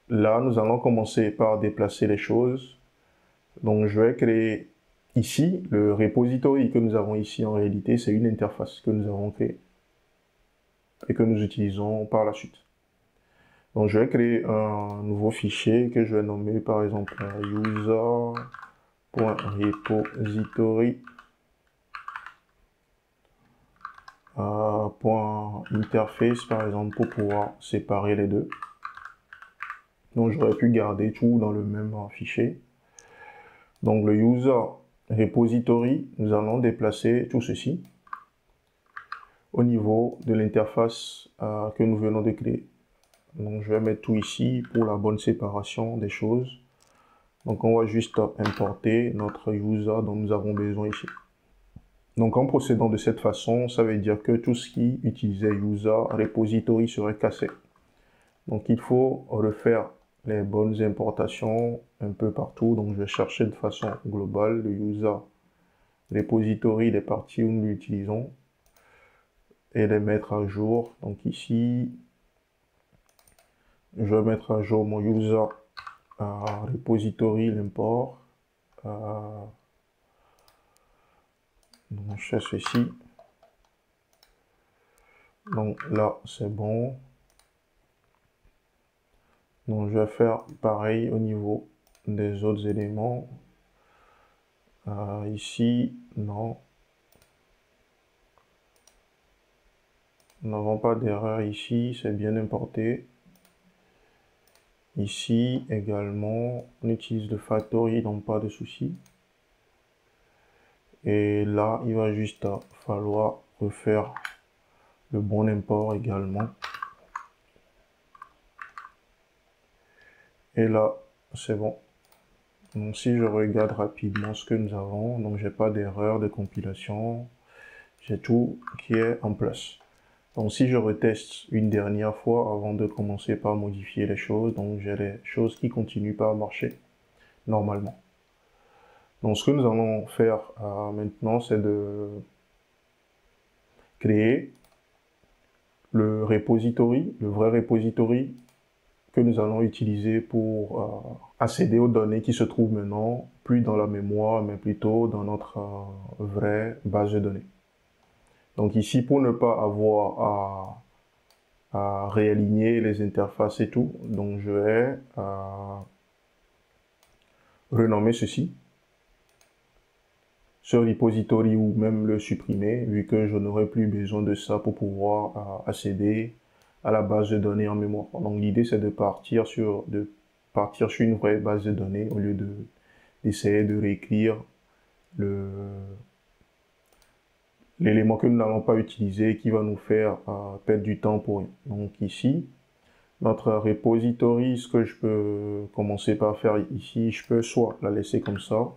Là, nous allons commencer par déplacer les choses. Donc, je vais créer ici, le repository que nous avons ici, en réalité, c'est une interface que nous avons créée et que nous utilisons par la suite. Donc je vais créer un nouveau fichier que je vais nommer par exemple user.repository .interface par exemple pour pouvoir séparer les deux. Donc j'aurais pu garder tout dans le même fichier. Donc le user repository, nous allons déplacer tout ceci au niveau de l'interface que nous venons de créer. Donc je vais mettre tout ici pour la bonne séparation des choses. Donc on va juste importer notre user dont nous avons besoin ici. Donc en procédant de cette façon, ça veut dire que tout ce qui utilisait user repository serait cassé. Donc il faut refaire les bonnes importations un peu partout. Donc je vais chercher de façon globale le user repository des parties où nous l'utilisons et les mettre à jour. Donc ici, je vais mettre à jour mon user repository, l'import. Donc je fais ceci. Donc là, c'est bon. Donc je vais faire pareil au niveau des autres éléments. Ici, non. Nous n'avons pas d'erreur ici, c'est bien importé. Ici également, on utilise le factory, donc pas de souci. Et là, il va juste falloir refaire le bon import également. Et là, c'est bon. Donc si je regarde rapidement ce que nous avons, donc j'ai pas d'erreur de compilation, j'ai tout qui est en place. Donc si je reteste une dernière fois avant de commencer par modifier les choses, donc j'ai les choses qui continuent par marcher normalement. Donc ce que nous allons faire maintenant, c'est de créer le repository, le vrai repository que nous allons utiliser pour accéder aux données qui se trouvent maintenant plus dans la mémoire, mais plutôt dans notre vraie base de données. Donc ici, pour ne pas avoir à réaligner les interfaces et tout, donc je vais renommer ceci, ce repository ou même le supprimer, vu que je n'aurai plus besoin de ça pour pouvoir accéder à la base de données en mémoire. Donc l'idée c'est de partir sur une vraie base de données au lieu d'essayer de réécrire l'élément que nous n'allons pas utiliser qui va nous faire perdre du temps pour rien. Donc ici, notre repository, ce que je peux commencer par faire ici, je peux soit la laisser comme ça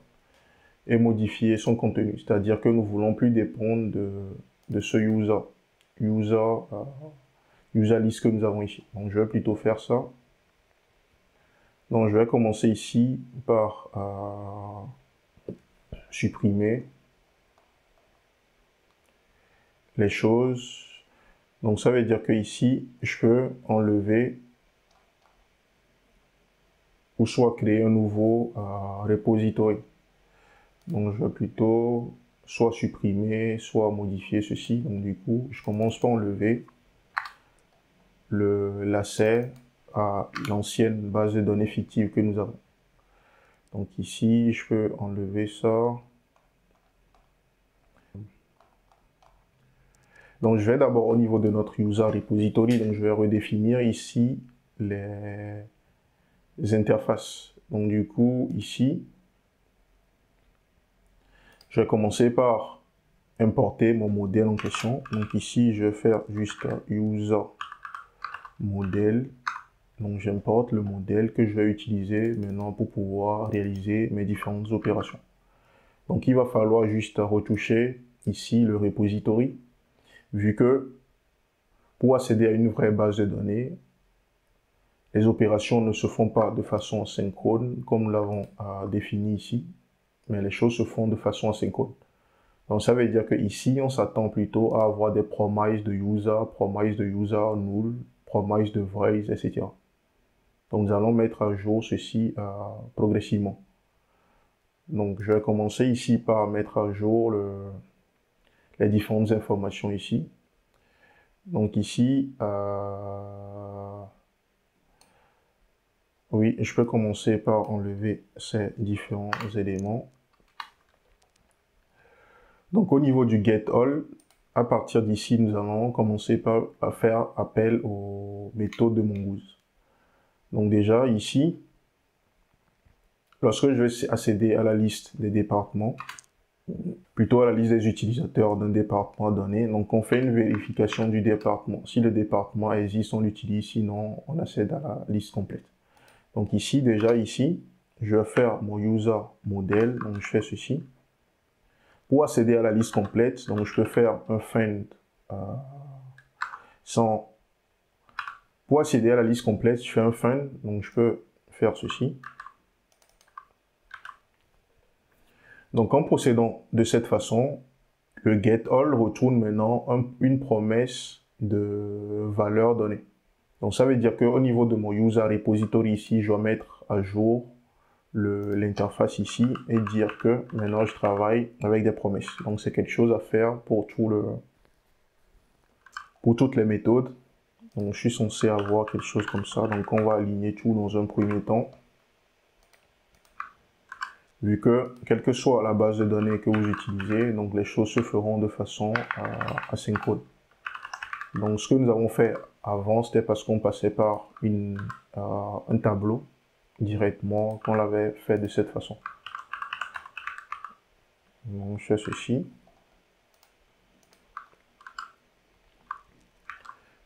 et modifier son contenu. C'est-à-dire que nous voulons plus dépendre de ce user list que nous avons ici. Donc je vais plutôt faire ça. Donc je vais commencer ici par supprimer les choses. Donc ça veut dire que ici, je peux enlever ou soit créer un nouveau repository. Donc je vais plutôt soit supprimer, soit modifier ceci. Donc du coup, je commence par enlever l'accès à l'ancienne base de données fictive que nous avons. Donc ici, je peux enlever ça. Donc je vais d'abord au niveau de notre user repository, donc je vais redéfinir ici les interfaces. Donc du coup, ici, je vais commencer par importer mon modèle en question. Donc ici, je vais faire juste user modèle. Donc j'importe le modèle que je vais utiliser maintenant pour pouvoir réaliser mes différentes opérations. Donc il va falloir juste retoucher ici le repository, vu que pour accéder à une vraie base de données, les opérations ne se font pas de façon synchrone comme nous l'avons défini ici, mais les choses se font de façon asynchrone. Donc ça veut dire que ici on s'attend plutôt à avoir des promises de user null, promises de vraise, etc. Donc nous allons mettre à jour ceci progressivement. Donc je vais commencer ici par mettre à jour les différentes informations ici. Donc ici, Oui, je peux commencer par enlever ces différents éléments. Donc au niveau du getAll, à partir d'ici, nous allons commencer par faire appel aux méthodes de Mongoose. Donc déjà ici, lorsque je vais accéder à la liste des départements, plutôt à la liste des utilisateurs d'un département donné, donc on fait une vérification du département. Si le département existe, on l'utilise, sinon on accède à la liste complète. Donc ici, déjà ici, je vais faire mon user model, donc je fais ceci. Pour accéder à la liste complète, donc je peux faire un find sans... Pour accéder à la liste complète, je fais un find, donc je peux faire ceci. Donc en procédant de cette façon, le getAll retourne maintenant une promesse de valeur donnée. Donc ça veut dire qu'au niveau de mon user repository ici, je dois mettre à jour l'interface ici et dire que maintenant je travaille avec des promesses. Donc c'est quelque chose à faire pour toutes les méthodes. Donc je suis censé avoir quelque chose comme ça. Donc on va aligner tout dans un premier temps. Vu que, quelle que soit la base de données que vous utilisez, donc les choses se feront de façon asynchrone. Donc ce que nous avons fait avant, c'était parce qu'on passait par un tableau directement, qu'on l'avait fait de cette façon. Donc je fais ceci.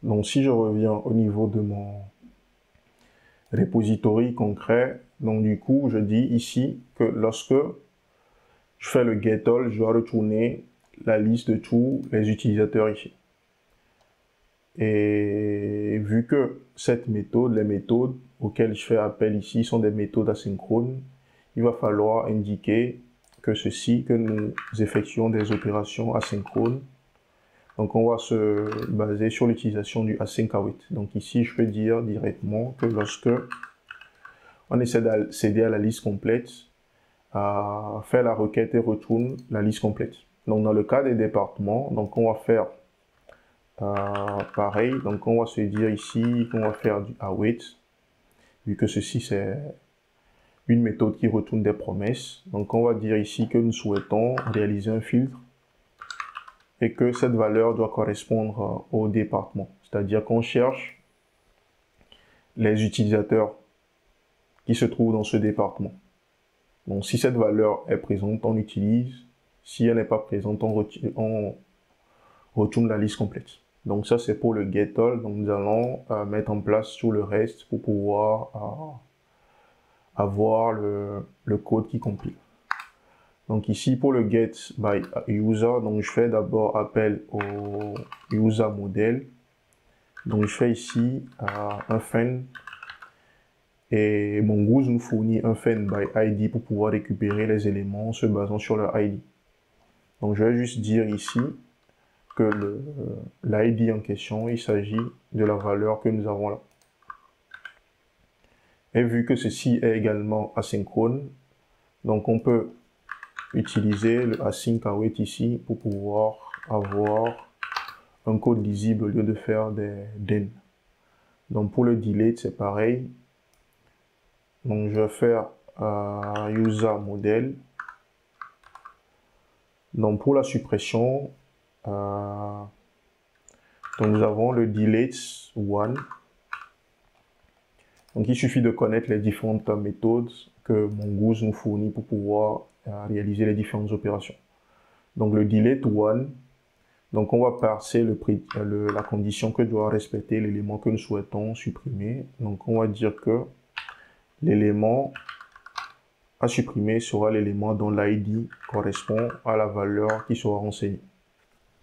Donc si je reviens au niveau de mon repository concret, donc du coup je dis ici que lorsque je fais le getAll, je dois retourner la liste de tous les utilisateurs ici. Et vu que cette méthode, les méthodes auxquelles je fais appel ici sont des méthodes asynchrones, il va falloir indiquer que nous effectuons des opérations asynchrones. Donc on va se baser sur l'utilisation du async await. Donc ici je peux dire directement que lorsque on essaie d'accéder à la liste complète, faire la requête et retourne la liste complète. Donc dans le cas des départements, donc on va faire pareil, donc on va se dire ici qu'on va faire du await, vu que ceci c'est une méthode qui retourne des promesses. Donc on va dire ici que nous souhaitons réaliser un filtre et que cette valeur doit correspondre au département. C'est-à-dire qu'on cherche les utilisateurs qui se trouvent dans ce département. Donc si cette valeur est présente, on utilise. Si elle n'est pas présente, on retourne la liste complète. Donc ça c'est pour le getAll. Donc nous allons mettre en place tout le reste pour pouvoir avoir le code qui compile. Donc ici pour le get by user, donc je fais d'abord appel au user model. Donc je fais ici un find et Mongoose nous fournit un find by ID pour pouvoir récupérer les éléments en se basant sur leur ID. Donc je vais juste dire ici que l'ID en question, il s'agit de la valeur que nous avons là. Et vu que ceci est également asynchrone, donc on peut utiliser le async await ici pour pouvoir avoir un code lisible au lieu de faire des den. Donc pour le delete, c'est pareil. Donc je vais faire user model. Donc pour la suppression, donc nous avons le delete one. Donc il suffit de connaître les différentes méthodes que Mongoose nous fournit pour pouvoir réaliser les différentes opérations. Donc le delete one, donc on va passer la condition que doit respecter l'élément que nous souhaitons supprimer. Donc on va dire que l'élément à supprimer sera l'élément dont l'ID correspond à la valeur qui sera renseignée.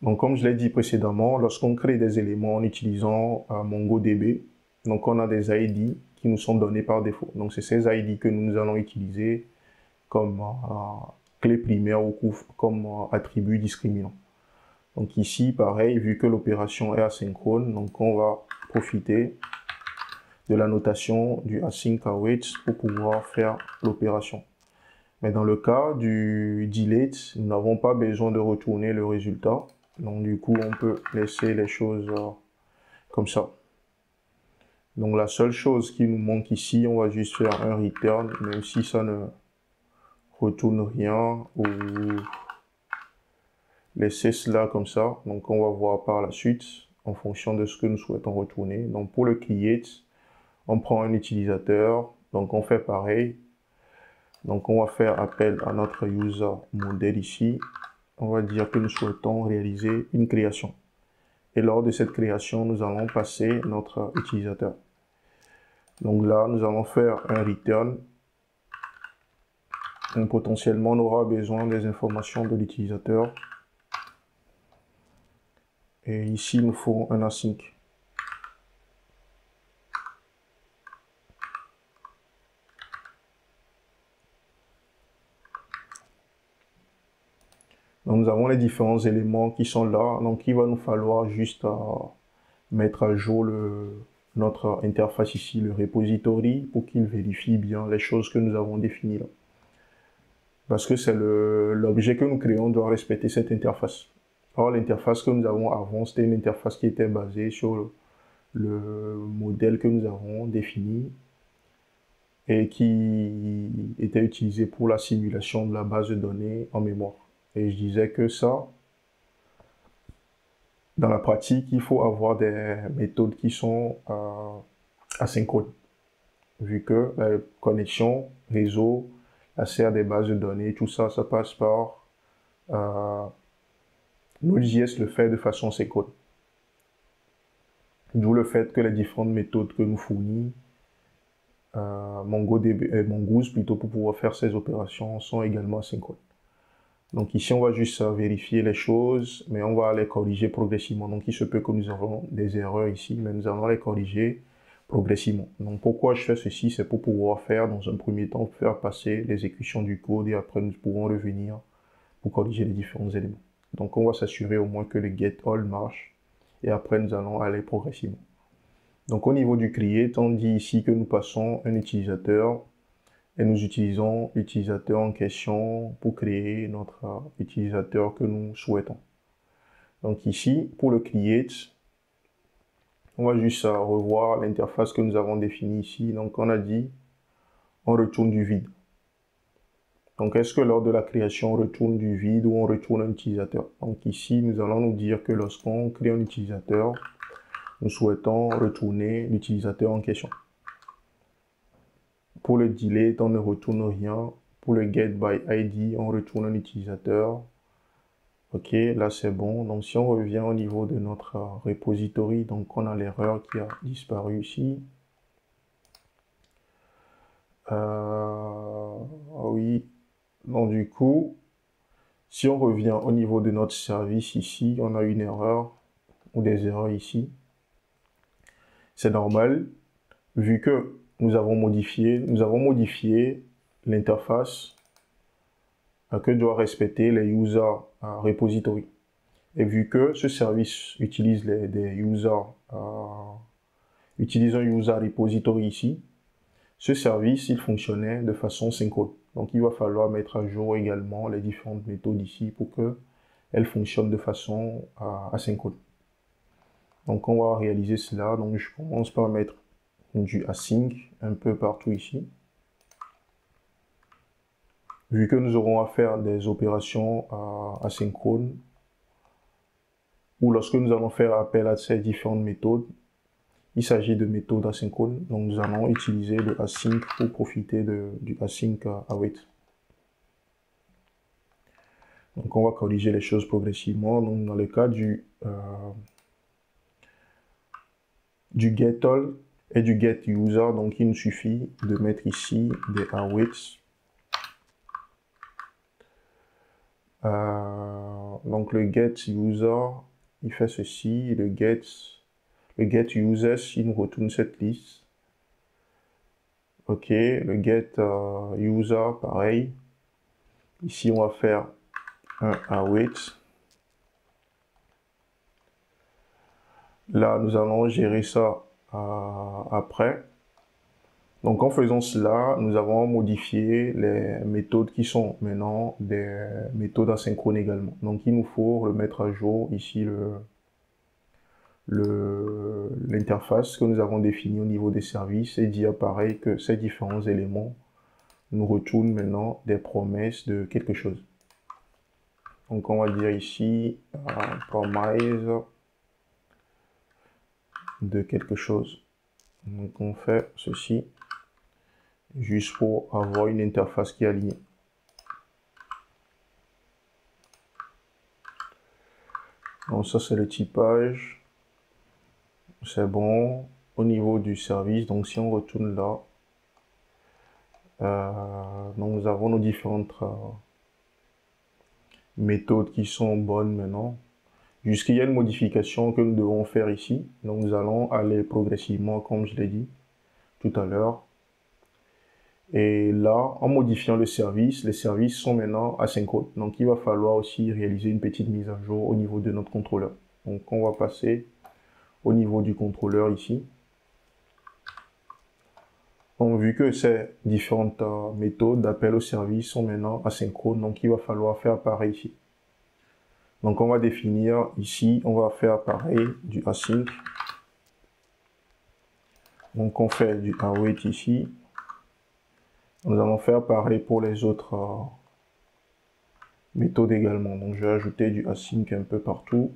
Donc comme je l'ai dit précédemment, lorsqu'on crée des éléments en utilisant MongoDB, donc on a des ID qui nous sont donnés par défaut. Donc c'est ces ID que nous allons utiliser comme clé primaire ou comme attribut discriminant. Donc ici, pareil, vu que l'opération est asynchrone, donc on va profiter de la notation du async await pour pouvoir faire l'opération. Mais dans le cas du delete, nous n'avons pas besoin de retourner le résultat. Donc du coup, on peut laisser les choses comme ça. Donc la seule chose qui nous manque ici, on va juste faire un return, même si ça ne retourne rien, ou laisser cela comme ça. Donc on va voir par la suite, en fonction de ce que nous souhaitons retourner. Donc pour le create, on prend un utilisateur, donc on fait pareil. Donc on va faire appel à notre user model ici. On va dire que nous souhaitons réaliser une création. Et lors de cette création, nous allons passer notre utilisateur. Donc là, nous allons faire un return. Donc potentiellement, on aura besoin des informations de l'utilisateur. Et ici, il nous faut un async. Donc nous avons les différents éléments qui sont là. Donc il va nous falloir juste mettre à jour notre interface ici, le repository, pour qu'il vérifie bien les choses que nous avons définies là. Parce que c'est l'objet que nous créons doit respecter cette interface. Or, l'interface que nous avons avant, c'était une interface qui était basée sur le modèle que nous avons défini et qui était utilisé pour la simulation de la base de données en mémoire. Et je disais que ça, dans la pratique, il faut avoir des méthodes qui sont asynchrones, vu que la connexion, réseau, accès à des bases de données, tout ça, ça passe par Node.js le fait de façon synchrone. D'où le fait que les différentes méthodes que nous fournit Mongoose plutôt pour pouvoir faire ces opérations sont également asynchrones. Donc ici, on va juste vérifier les choses, mais on va les corriger progressivement. Donc il se peut que nous avons des erreurs ici, mais nous allons les corriger progressivement. Donc pourquoi je fais ceci? C'est pour pouvoir faire, dans un premier temps, faire passer l'exécution du code et après nous pourrons revenir pour corriger les différents éléments. Donc on va s'assurer au moins que le get all marche et après nous allons aller progressivement. Donc au niveau du create, on dit ici que nous passons un utilisateur et nous utilisons l'utilisateur en question pour créer notre utilisateur que nous souhaitons. Donc ici, pour le create, on va juste revoir l'interface que nous avons définie ici. Donc on a dit, on retourne du vide. Donc est-ce que lors de la création, on retourne du vide ou on retourne un utilisateur? Donc ici, nous allons nous dire que lorsqu'on crée un utilisateur, nous souhaitons retourner l'utilisateur en question. Pour le delete, on ne retourne rien. Pour le get by ID, on retourne un utilisateur. Ok, là c'est bon. Donc si on revient au niveau de notre repository, donc on a l'erreur qui a disparu ici. Oui. Donc du coup, si on revient au niveau de notre service ici, on a une erreur ou des erreurs ici. C'est normal, vu que nous avons modifié l'interface que doit respecter les user repository. Et vu que ce service utilise utilise un user repository ici, ce service, il fonctionnait de façon synchrone. Donc il va falloir mettre à jour également les différentes méthodes ici pour qu'elles fonctionnent de façon asynchrone. Donc on va réaliser cela. Donc je commence par mettre du async un peu partout ici. Vu que nous aurons à faire des opérations asynchrones, ou lorsque nous allons faire appel à ces différentes méthodes, il s'agit de méthodes asynchrones. Donc nous allons utiliser le async pour profiter du async await. Donc on va corriger les choses progressivement. Donc dans le cas du getAll et du getUser, donc il nous suffit de mettre ici des awaits. Donc le getUser, il fait ceci, le getUses, il nous retourne cette liste. Ok, le getUser, pareil. Ici, on va faire un await. Là, nous allons gérer ça après. Donc en faisant cela, nous avons modifié les méthodes qui sont maintenant des méthodes asynchrones également. Donc il nous faut remettre à jour ici l'interface que nous avons définie au niveau des services et dire pareil que ces différents éléments nous retournent maintenant des promesses de quelque chose. Donc on va dire ici promise de quelque chose. Donc on fait ceci juste pour avoir une interface qui est alignée. Donc ça c'est le typage. C'est bon. Au niveau du service, donc si on retourne là, donc nous avons nos différentes méthodes qui sont bonnes maintenant. Jusqu'il y a une modification que nous devons faire ici. Donc nous allons aller progressivement comme je l'ai dit tout à l'heure. Et là, en modifiant le service, les services sont maintenant asynchrones. Donc il va falloir aussi réaliser une petite mise à jour au niveau de notre contrôleur. Donc on va passer au niveau du contrôleur ici. Donc, vu que ces différentes méthodes d'appel au service sont maintenant asynchrones, donc il va falloir faire pareil ici. Donc on va définir ici, on va faire pareil du async. Donc on fait du await ici. Nous allons faire pareil pour les autres méthodes également. Donc je vais ajouter du async un peu partout.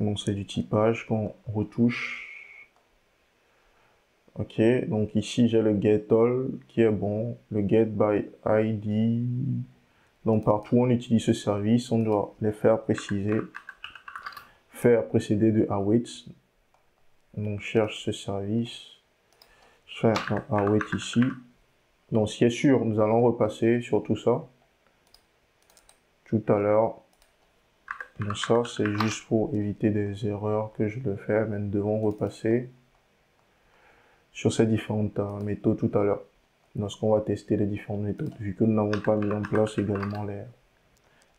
Donc c'est du typage qu'on retouche. Ok, donc ici j'ai le getAll qui est bon, le getById. Donc partout où on utilise ce service, on doit les faire préciser, faire précéder de await. Donc cherche ce service, faire un await ici. Donc ce qui est sûr, nous allons repasser sur tout ça tout à l'heure. Donc ça c'est juste pour éviter des erreurs que je le fais, mais nous devons repasser sur ces différentes méthodes tout à l'heure, lorsqu'on va tester les différentes méthodes, vu que nous n'avons pas mis en place également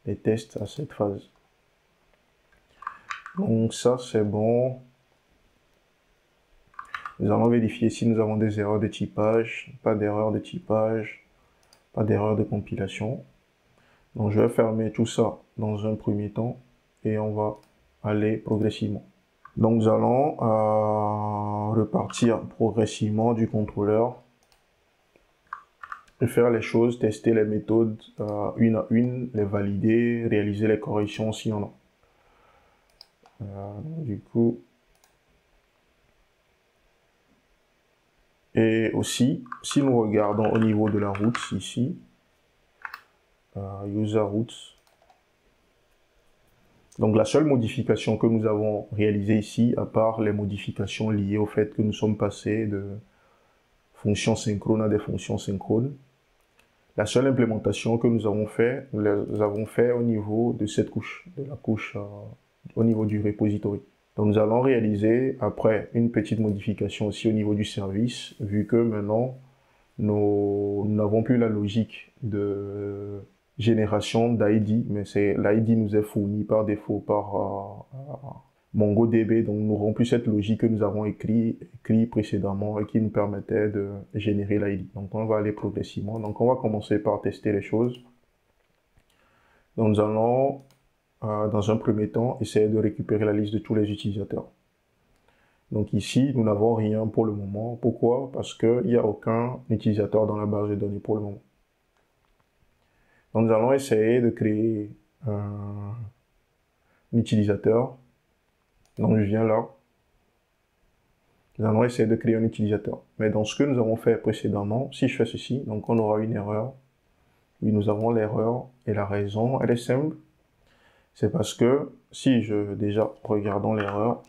les tests à cette phase. Donc ça c'est bon. Nous allons vérifier si nous avons des erreurs de typage, pas d'erreur de typage, pas d'erreur de compilation. Donc je vais fermer tout ça dans un premier temps et on va aller progressivement. Donc nous allons repartir progressivement du contrôleur et faire les choses, tester les méthodes une à une, les valider, réaliser les corrections s'il y en a. Du coup, et aussi, si nous regardons au niveau de la route ici, user routes. Donc la seule modification que nous avons réalisée ici, à part les modifications liées au fait que nous sommes passés de fonctions synchrones à des fonctions synchrones, la seule implémentation que nous avons fait au niveau de cette couche, de la couche au niveau du repository. Donc nous allons réaliser après une petite modification aussi au niveau du service, vu que maintenant nous n'avons plus la logique de génération d'ID, mais l'ID nous est fourni par défaut par MongoDB, donc nous n'aurons plus cette logique que nous avons écrit précédemment et qui nous permettait de générer l'ID. Donc on va aller progressivement. Donc on va commencer par tester les choses. Donc nous allons dans un premier temps essayer de récupérer la liste de tous les utilisateurs. Donc ici, nous n'avons rien pour le moment. Pourquoi? Parce qu'il n'y a aucun utilisateur dans la base de données pour le moment. Donc nous allons essayer de créer un utilisateur. Donc je viens là. Nous allons essayer de créer un utilisateur. Mais dans ce que nous avons fait précédemment, si je fais ceci, donc on aura une erreur. Oui, nous avons l'erreur et la raison, elle est simple. C'est parce que si déjà regardons l'erreur,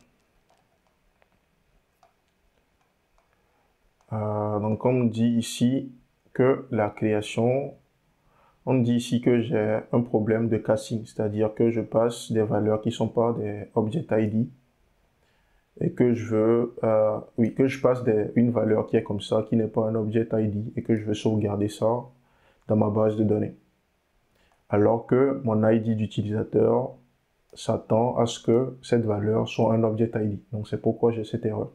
donc on dit ici que la création, on dit ici que j'ai un problème de caching, c'est-à-dire que je passe des valeurs qui ne sont pas des object ID et que je veux, que je passe une valeur qui est comme ça, qui n'est pas un object ID et que je veux sauvegarder ça dans ma base de données. Alors que mon ID d'utilisateur s'attend à ce que cette valeur soit un object ID. Donc c'est pourquoi j'ai cette erreur.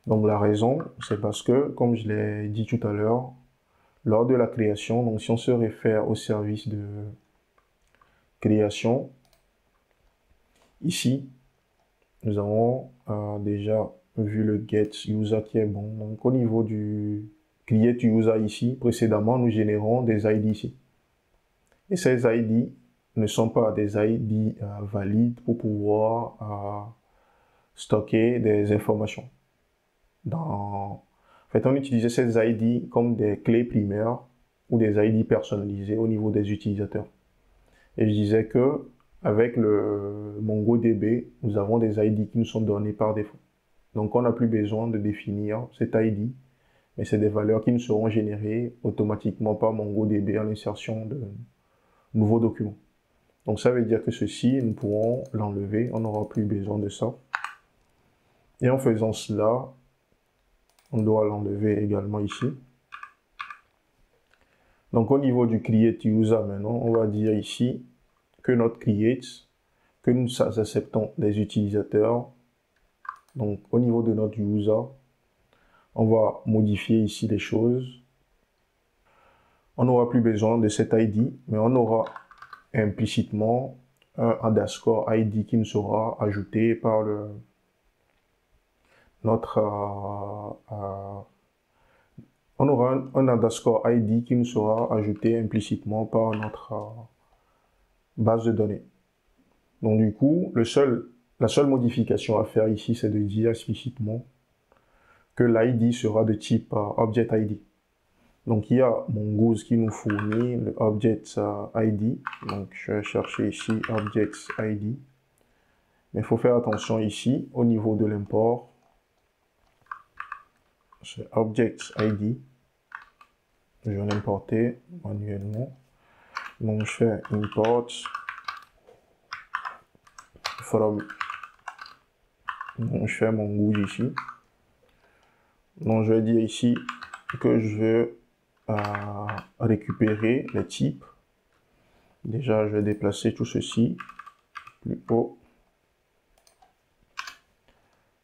Donc la raison, c'est parce que, comme je l'ai dit tout à l'heure, lors de la création, donc si on se réfère au service de création, Ici, nous avons déjà vu le get user qui est bon. Donc, au niveau du create user ici, précédemment, nous générons des ID ici. Et ces ID ne sont pas des ID valides pour pouvoir stocker des informations. En fait, on utilisait ces ID comme des clés primaires ou des ID personnalisés au niveau des utilisateurs. Et je disais que avec le MongoDB, nous avons des ID qui nous sont donnés par défaut. Donc, on n'a plus besoin de définir cet ID, mais c'est des valeurs qui nous seront générées automatiquement par MongoDB en l'insertion de nouveaux documents. Donc, ça veut dire que ceci, nous pourrons l'enlever, on n'aura plus besoin de ça. Et en faisant cela, on doit l'enlever également ici. Donc, au niveau du create user maintenant, on va dire ici que notre create, que nous acceptons des utilisateurs. Donc, au niveau de notre user, on va modifier ici les choses. On n'aura plus besoin de cet ID, mais on aura implicitement un underscore ID qui nous sera ajouté par on aura un underscore ID qui nous sera ajouté implicitement par notre base de données. Donc du coup, la seule modification à faire ici, c'est de dire explicitement que l'ID sera de type Object ID. Donc il y a Mongoose qui nous fournit le Object ID. Donc je vais chercher ici Object ID. Mais il faut faire attention ici, au niveau de l'import, c'est Object ID. Je vais l'importer manuellement. Donc je fais import from. Donc je fais Mongoose ici. Donc je vais dire ici que je veux récupérer les types. Déjà je vais déplacer tout ceci plus haut.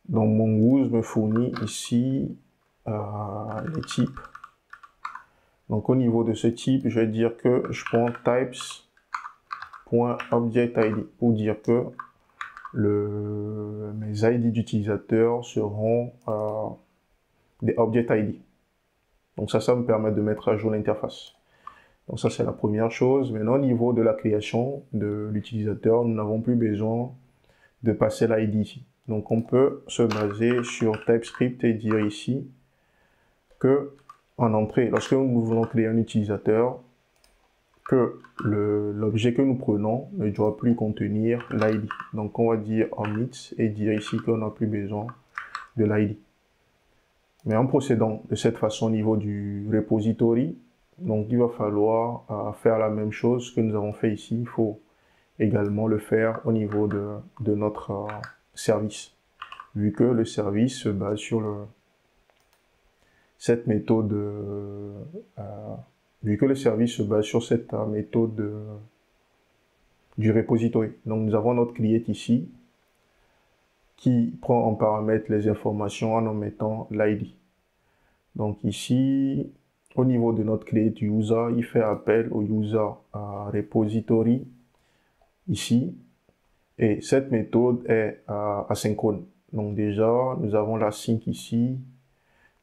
Donc Mongoose me fournit ici les types. Donc au niveau de ce type, je vais dire que je prends types.objectID pour dire que mes ID d'utilisateurs seront des object ID. Donc ça me permet de mettre à jour l'interface. Donc ça c'est la première chose. Maintenant au niveau de la création de l'utilisateur, nous n'avons plus besoin de passer l'ID ici. Donc on peut se baser sur TypeScript et dire ici que en entrée, lorsque nous voulons créer un utilisateur, que l'objet que nous prenons ne doit plus contenir l'ID. Donc on va dire omit et dire ici qu'on n'a plus besoin de l'ID. Mais en procédant de cette façon au niveau du repository, donc il va falloir faire la même chose que nous avons fait ici. Il faut également le faire au niveau de notre service, vu que le service se base sur cette méthode, vu que le service se base sur cette méthode du repository. Donc nous avons notre create ici, qui prend en paramètre les informations en mettant l'ID. Donc ici, au niveau de notre create user, il fait appel au user repository ici, et cette méthode est asynchrone. Donc déjà, nous avons la sync ici.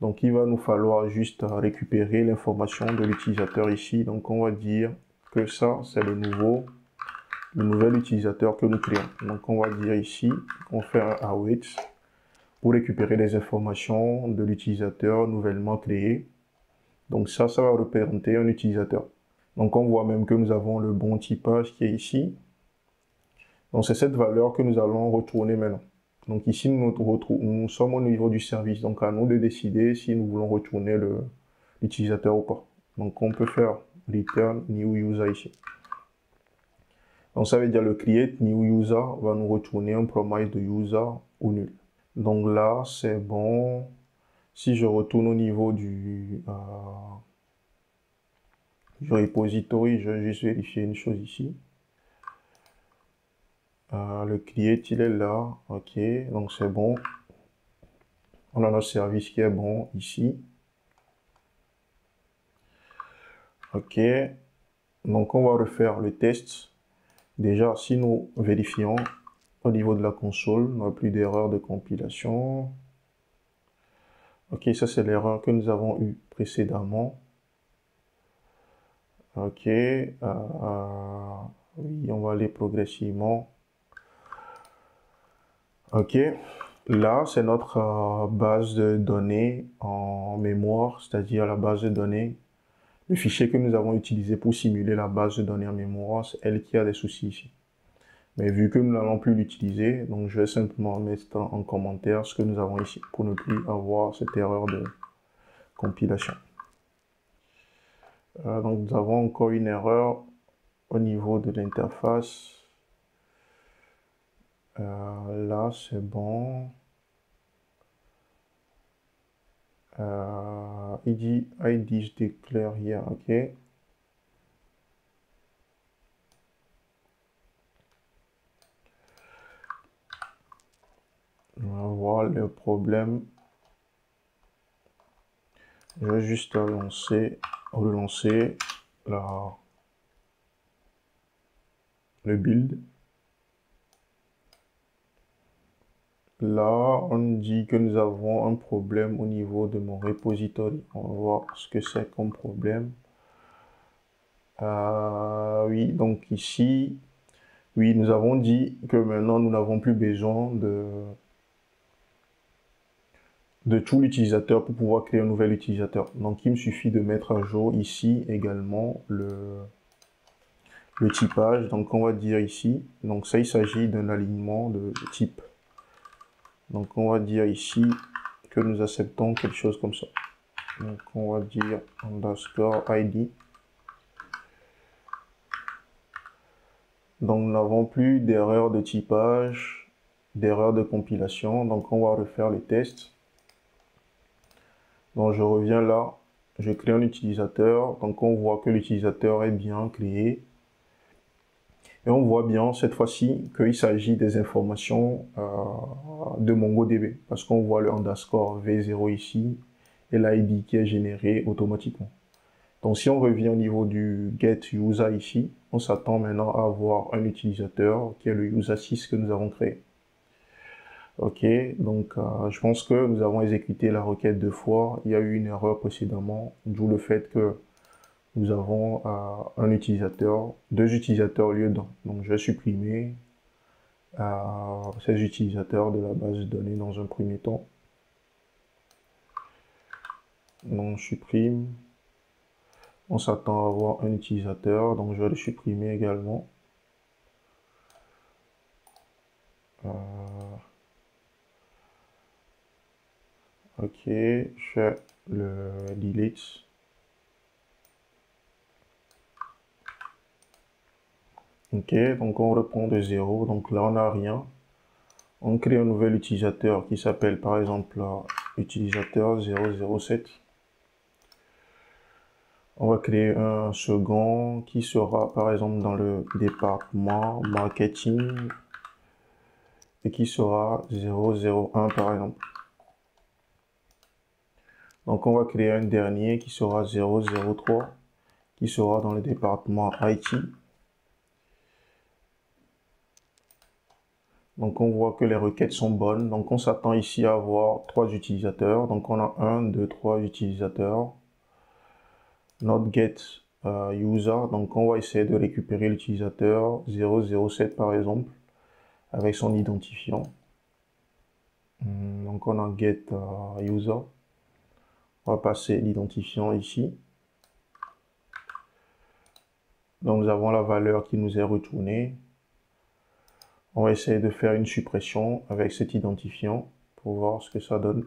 Donc il va nous falloir juste récupérer l'information de l'utilisateur ici. Donc on va dire que ça, c'est le nouvel utilisateur que nous créons. Donc on va dire ici qu'on fait un await pour récupérer les informations de l'utilisateur nouvellement créé. Donc ça va représenter un utilisateur. Donc on voit même que nous avons le bon typage qui est ici. Donc c'est cette valeur que nous allons retourner maintenant. Donc ici nous sommes au niveau du service. Donc à nous de décider si nous voulons retourner l'utilisateur ou pas. Donc on peut faire return new user ici. Donc ça veut dire le create new user va nous retourner un promise de user ou nul. Donc là c'est bon. Si je retourne au niveau du repository, je vais juste vérifier une chose ici. Le create il est là, ok, donc c'est bon. On a notre service qui est bon ici. Ok, donc on va refaire le test. Déjà, si nous vérifions Au niveau de la console, on n'a plus d'erreur de compilation. Ok, ça c'est l'erreur que nous avons eue précédemment. Ok, oui, on va aller progressivement. Ok, là c'est notre base de données en mémoire, c'est-à-dire la base de données. Le fichier que nous avons utilisé pour simuler la base de données en mémoire, c'est elle qui a des soucis ici. Mais vu que nous n'allons plus l'utiliser, donc je vais simplement mettre en commentaire ce que nous avons ici pour ne plus avoir cette erreur de compilation. Donc nous avons encore une erreur au niveau de l'interface. Là c'est bon. Il dit ID declare here, ok. On va voir le problème. Je vais juste relancer le build. Là, on dit que nous avons un problème au niveau de mon repository. On va voir ce que c'est comme problème. Oui, donc ici, oui, nous avons dit que maintenant, nous n'avons plus besoin de tout l'utilisateur pour pouvoir créer un nouvel utilisateur. Donc, il me suffit de mettre à jour ici également le typage. Donc, on va dire ici, donc ça, il s'agit d'un alignement de type. Donc, on va dire ici que nous acceptons quelque chose comme ça. Donc, on va dire underscore ID. Donc, nous n'avons plus d'erreur de typage, d'erreur de compilation. Donc, on va refaire les tests. Donc, je reviens là. Je crée un utilisateur. Donc, on voit que l'utilisateur est bien créé. Et on voit bien cette fois-ci qu'il s'agit des informations de MongoDB. Parce qu'on voit le underscore V0 ici et l'ID qui est généré automatiquement. Donc si on revient au niveau du get user ici, on s'attend maintenant à avoir un utilisateur qui est le user 6 que nous avons créé. Ok, donc je pense que nous avons exécuté la requête 2 fois. Il y a eu une erreur précédemment, d'où le fait que nous avons un utilisateur, 2 utilisateurs au lieu d'un. Donc je vais supprimer ces utilisateurs de la base de données dans un premier temps. Donc je supprime. On s'attend à avoir un utilisateur, donc je vais le supprimer également. Ok, je fais le delete. Ok, donc on reprend de 0, donc là on n'a rien. On crée un nouvel utilisateur qui s'appelle par exemple utilisateur 007. On va créer un second qui sera par exemple dans le département marketing et qui sera 001 par exemple. Donc on va créer un dernier qui sera 003 qui sera dans le département IT. Donc on voit que les requêtes sont bonnes. Donc on s'attend ici à avoir 3 utilisateurs. Donc on a 1, 2, 3 utilisateurs. Not get user. Donc on va essayer de récupérer l'utilisateur 007 par exemple avec son identifiant. Donc on a get user. On va passer l'identifiant ici. Donc nous avons la valeur qui nous est retournée. On va essayer de faire une suppression avec cet identifiant pour voir ce que ça donne.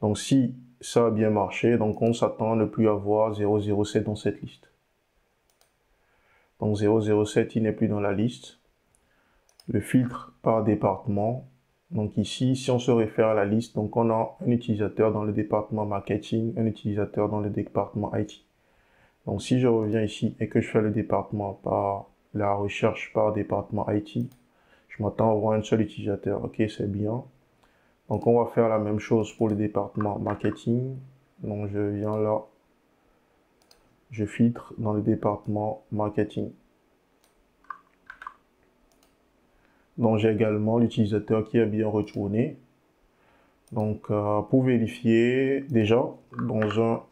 Donc si ça a bien marché, donc on s'attend à ne plus avoir 007 dans cette liste. Donc 007, il n'est plus dans la liste. Le filtre par département. Donc ici, si on se réfère à la liste, donc on a un utilisateur dans le département marketing, un utilisateur dans le département IT. Donc si je reviens ici et que je fais le département par la recherche par département IT, je m'attends à avoir un seul utilisateur. Ok, c'est bien. Donc on va faire la même chose pour le département marketing. Donc je viens là, je filtre dans le département marketing. Donc j'ai également l'utilisateur qui est bien retourné. Donc pour vérifier, déjà, dans un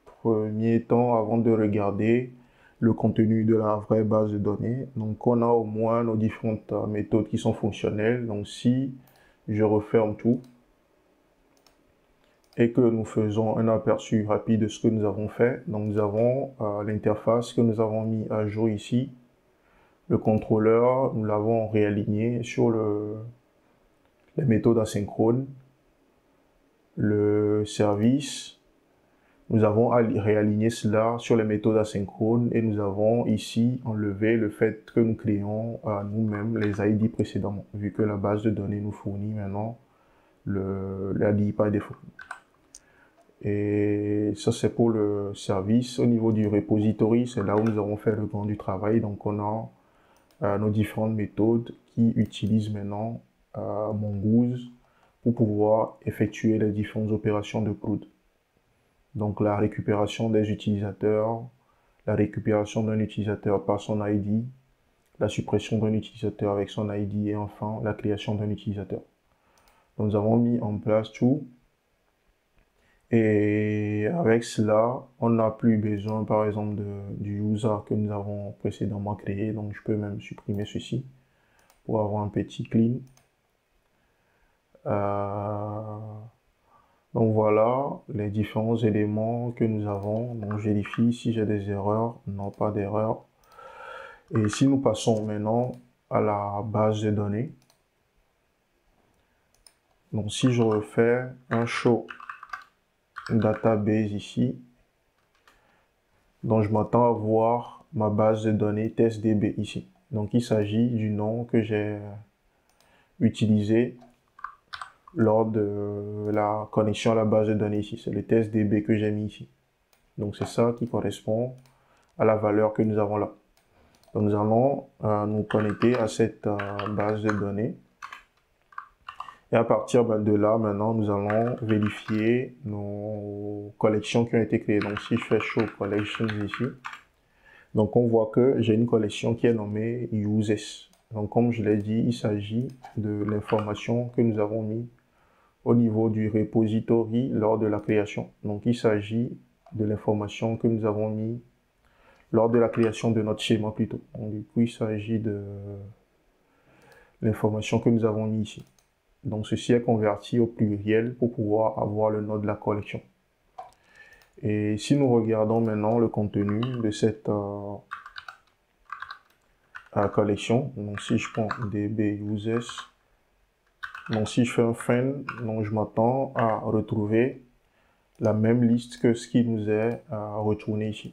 premier temps, avant de regarder le contenu de la vraie base de données, donc on a au moins nos différentes méthodes qui sont fonctionnelles. Donc si je referme tout et que nous faisons un aperçu rapide de ce que nous avons fait, donc nous avons l'interface que nous avons mis à jour ici. Le contrôleur, nous l'avons réaligné sur les méthodes asynchrones. Le service, nous avons réaligné cela sur les méthodes asynchrones et nous avons ici enlevé le fait que nous créons nous-mêmes les ID précédemment, vu que la base de données nous fournit maintenant l'ID par défaut. Et ça, c'est pour le service. Au niveau du repository, c'est là où nous avons fait le grand du travail. Donc, on a nos différentes méthodes qui utilisent maintenant Mongoose pour pouvoir effectuer les différentes opérations de cloud. Donc, la récupération des utilisateurs, la récupération d'un utilisateur par son ID, la suppression d'un utilisateur avec son ID et enfin, la création d'un utilisateur. Donc, nous avons mis en place tout. Et avec cela, on n'a plus besoin, par exemple, du user que nous avons précédemment créé. Donc, je peux même supprimer ceci pour avoir un petit clean. Donc, voilà les différents éléments que nous avons. Donc, je vérifie si j'ai des erreurs. Non, pas d'erreurs. Et si nous passons maintenant à la base de données. Donc, si je refais un show database ici, donc je m'attends à voir ma base de données testdb ici. Donc il s'agit du nom que j'ai utilisé lors de la connexion à la base de données ici. C'est le testdb que j'ai mis ici. Donc c'est ça qui correspond à la valeur que nous avons là. Donc nous allons nous connecter à cette base de données. Et à partir de là, maintenant, nous allons vérifier nos collections qui ont été créées. Donc, si je fais Show Collections ici, donc on voit que j'ai une collection qui est nommée Uses. Donc, comme je l'ai dit, il s'agit de l'information que nous avons mis au niveau du repository lors de la création. Donc, il s'agit de l'information que nous avons mis lors de la création de notre schéma plutôt. Donc, du coup, il s'agit de l'information que nous avons mis ici. Donc, ceci est converti au pluriel pour pouvoir avoir le nom de la collection. Et si nous regardons maintenant le contenu de cette collection, donc si je prends db uses, donc si je fais un find, donc je m'attends à retrouver la même liste que ce qui nous est retourné ici.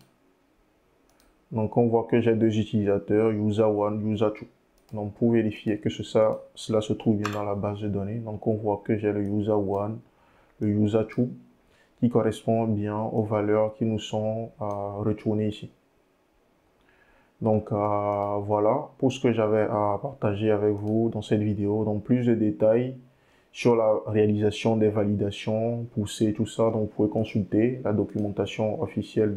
Donc, on voit que j'ai deux utilisateurs, user1, user2. Donc, pour vérifier que cela se trouve bien dans la base de données, donc on voit que j'ai le user1, le user2, qui correspond bien aux valeurs qui nous sont retournées ici. Donc, voilà pour ce que j'avais à partager avec vous dans cette vidéo. Donc, plus de détails sur la réalisation des validations poussées, tout ça. Donc, vous pouvez consulter la documentation officielle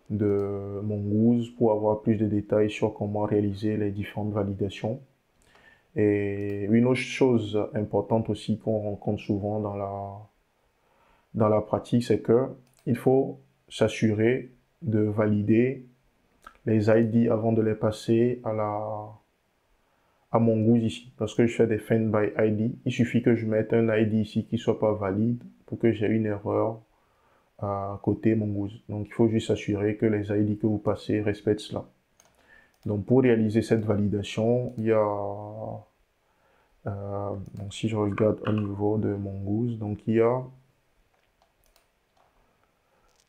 de Mongoose pour avoir plus de détails sur comment réaliser les différentes validations. Et une autre chose importante aussi qu'on rencontre souvent dans la pratique, c'est que il faut s'assurer de valider les ID avant de les passer à Mongoose ici. Parce que je fais des find by ID, il suffit que je mette un ID ici qui soit pas valide pour que j'ai une erreur côté Mongoose. Donc, il faut juste s'assurer que les ID que vous passez respectent cela. Donc, pour réaliser cette validation, il y a... donc, si je regarde au niveau de Mongoose, donc il y a...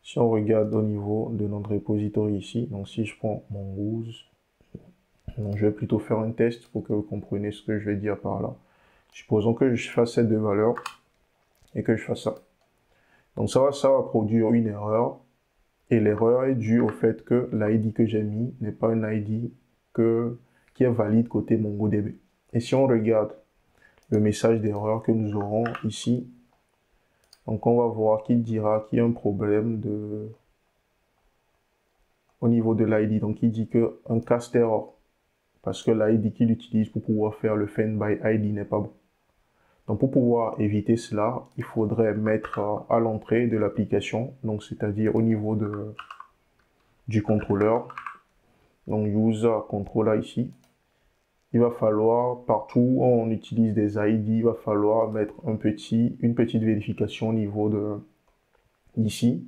Si on regarde au niveau de notre repository ici, donc si je prends Mongoose, donc je vais plutôt faire un test pour que vous compreniez ce que je vais dire par là. Supposons que je fasse ces deux valeurs et que je fasse ça. Donc ça va produire une erreur. Et l'erreur est due au fait que l'ID que j'ai mis n'est pas un ID qui est valide côté MongoDB. Et si on regarde le message d'erreur que nous aurons ici, donc on va voir qu'il dira qu'il y a un problème au niveau de l'ID. Donc il dit qu'un cast error. parce que l'ID qu'il utilise pour pouvoir faire le find by ID n'est pas bon. Donc pour pouvoir éviter cela, il faudrait mettre à l'entrée de l'application, donc c'est-à-dire au niveau du contrôleur, donc user controller ici, il va falloir, partout où on utilise des ID, il va falloir mettre une petite vérification au niveau d'ici,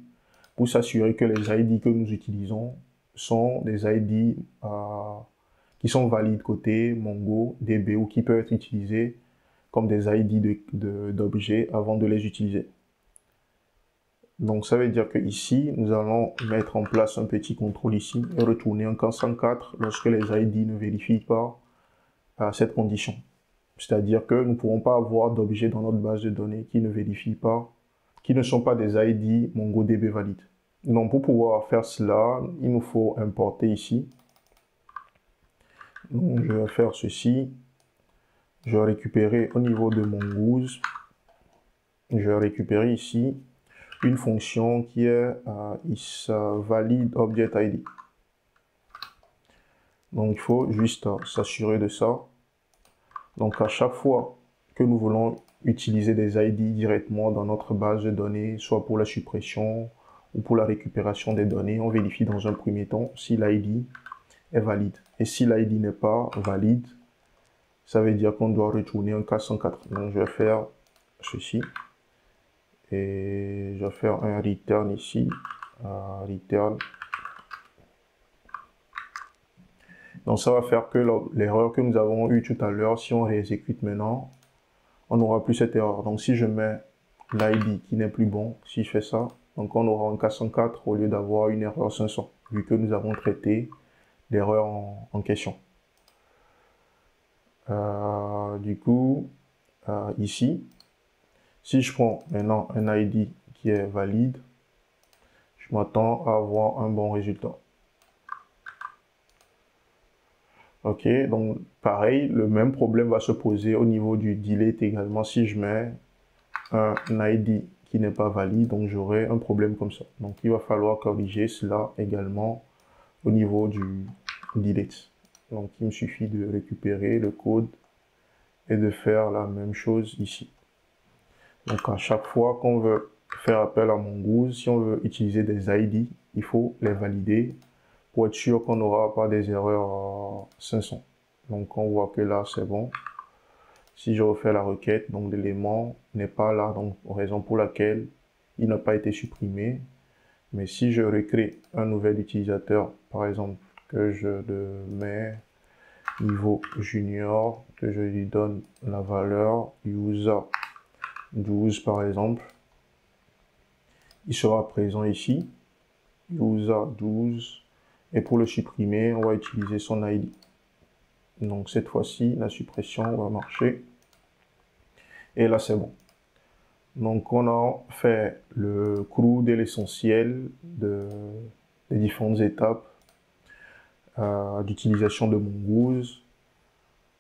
pour s'assurer que les ID que nous utilisons sont des ID qui sont valides côté MongoDB ou qui peuvent être utilisés comme des ID d'objets avant de les utiliser. Donc ça veut dire que ici, nous allons mettre en place un petit contrôle ici et retourner un cas 104 lorsque les ID ne vérifient pas cette condition. C'est-à-dire que nous ne pourrons pas avoir d'objets dans notre base de données qui ne vérifient pas, qui ne sont pas des ID MongoDB valides. Donc pour pouvoir faire cela, il nous faut importer ici. Donc je vais faire ceci. Je vais récupérer au niveau de Mongoose, je vais récupérer ici une fonction qui est isValidObjectID. Donc il faut juste s'assurer de ça. Donc à chaque fois que nous voulons utiliser des ID directement dans notre base de données, soit pour la suppression ou pour la récupération des données, on vérifie dans un premier temps si l'ID est valide. Et si l'ID n'est pas valide, ça veut dire qu'on doit retourner un cas 104. Donc je vais faire ceci. Et je vais faire un return ici. Return. Donc ça va faire que l'erreur que nous avons eue tout à l'heure, si on réexécute maintenant, on n'aura plus cette erreur. Donc si je mets l'ID qui n'est plus bon, si je fais ça, donc on aura un cas 104 au lieu d'avoir une erreur 500, vu que nous avons traité l'erreur en question. Du coup, ici, si je prends maintenant un ID qui est valide, je m'attends à avoir un bon résultat. Ok, donc pareil, le même problème va se poser au niveau du delete également. Si je mets un ID qui n'est pas valide, donc j'aurai un problème comme ça. Donc il va falloir corriger cela également au niveau du delete. Donc il me suffit de récupérer le code et de faire la même chose ici. Donc à chaque fois qu'on veut faire appel à Mongoose, si on veut utiliser des ID, il faut les valider pour être sûr qu'on n'aura pas des erreurs 500. Donc on voit que là c'est bon. Si je refais la requête, donc l'élément n'est pas là, donc raison pour laquelle il n'a pas été supprimé. Mais si je recrée un nouvel utilisateur, par exemple que je le mets niveau junior, que je lui donne la valeur user 12 par exemple, il sera présent ici, user 12, et pour le supprimer, on va utiliser son ID. Donc cette fois-ci, la suppression va marcher, et là c'est bon. Donc on a fait le crew de l'essentiel des différentes étapes d'utilisation de Mongoose.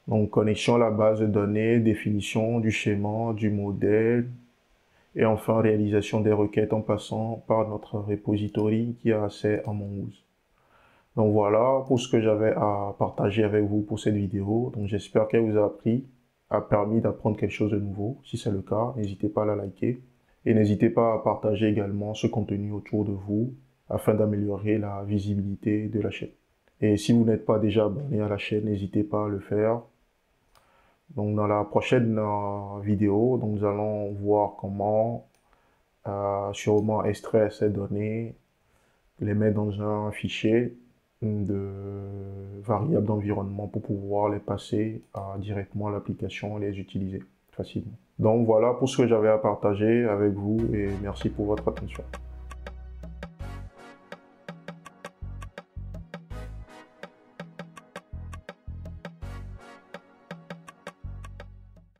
Donc connexion à la base de données, définition du schéma, du modèle, et enfin réalisation des requêtes en passant par notre repository qui a accès à Mongoose. Donc voilà pour ce que j'avais à partager avec vous pour cette vidéo. Donc j'espère qu'elle vous a permis d'apprendre quelque chose de nouveau. Si c'est le cas, n'hésitez pas à la liker. Et n'hésitez pas à partager également ce contenu autour de vous afin d'améliorer la visibilité de la chaîne. Et si vous n'êtes pas déjà abonné à la chaîne, n'hésitez pas à le faire. Donc dans la prochaine vidéo, donc, nous allons voir comment sûrement extraire ces données, les mettre dans un fichier de variables d'environnement pour pouvoir les passer directement à l'application et les utiliser facilement. Donc voilà pour ce que j'avais à partager avec vous et merci pour votre attention.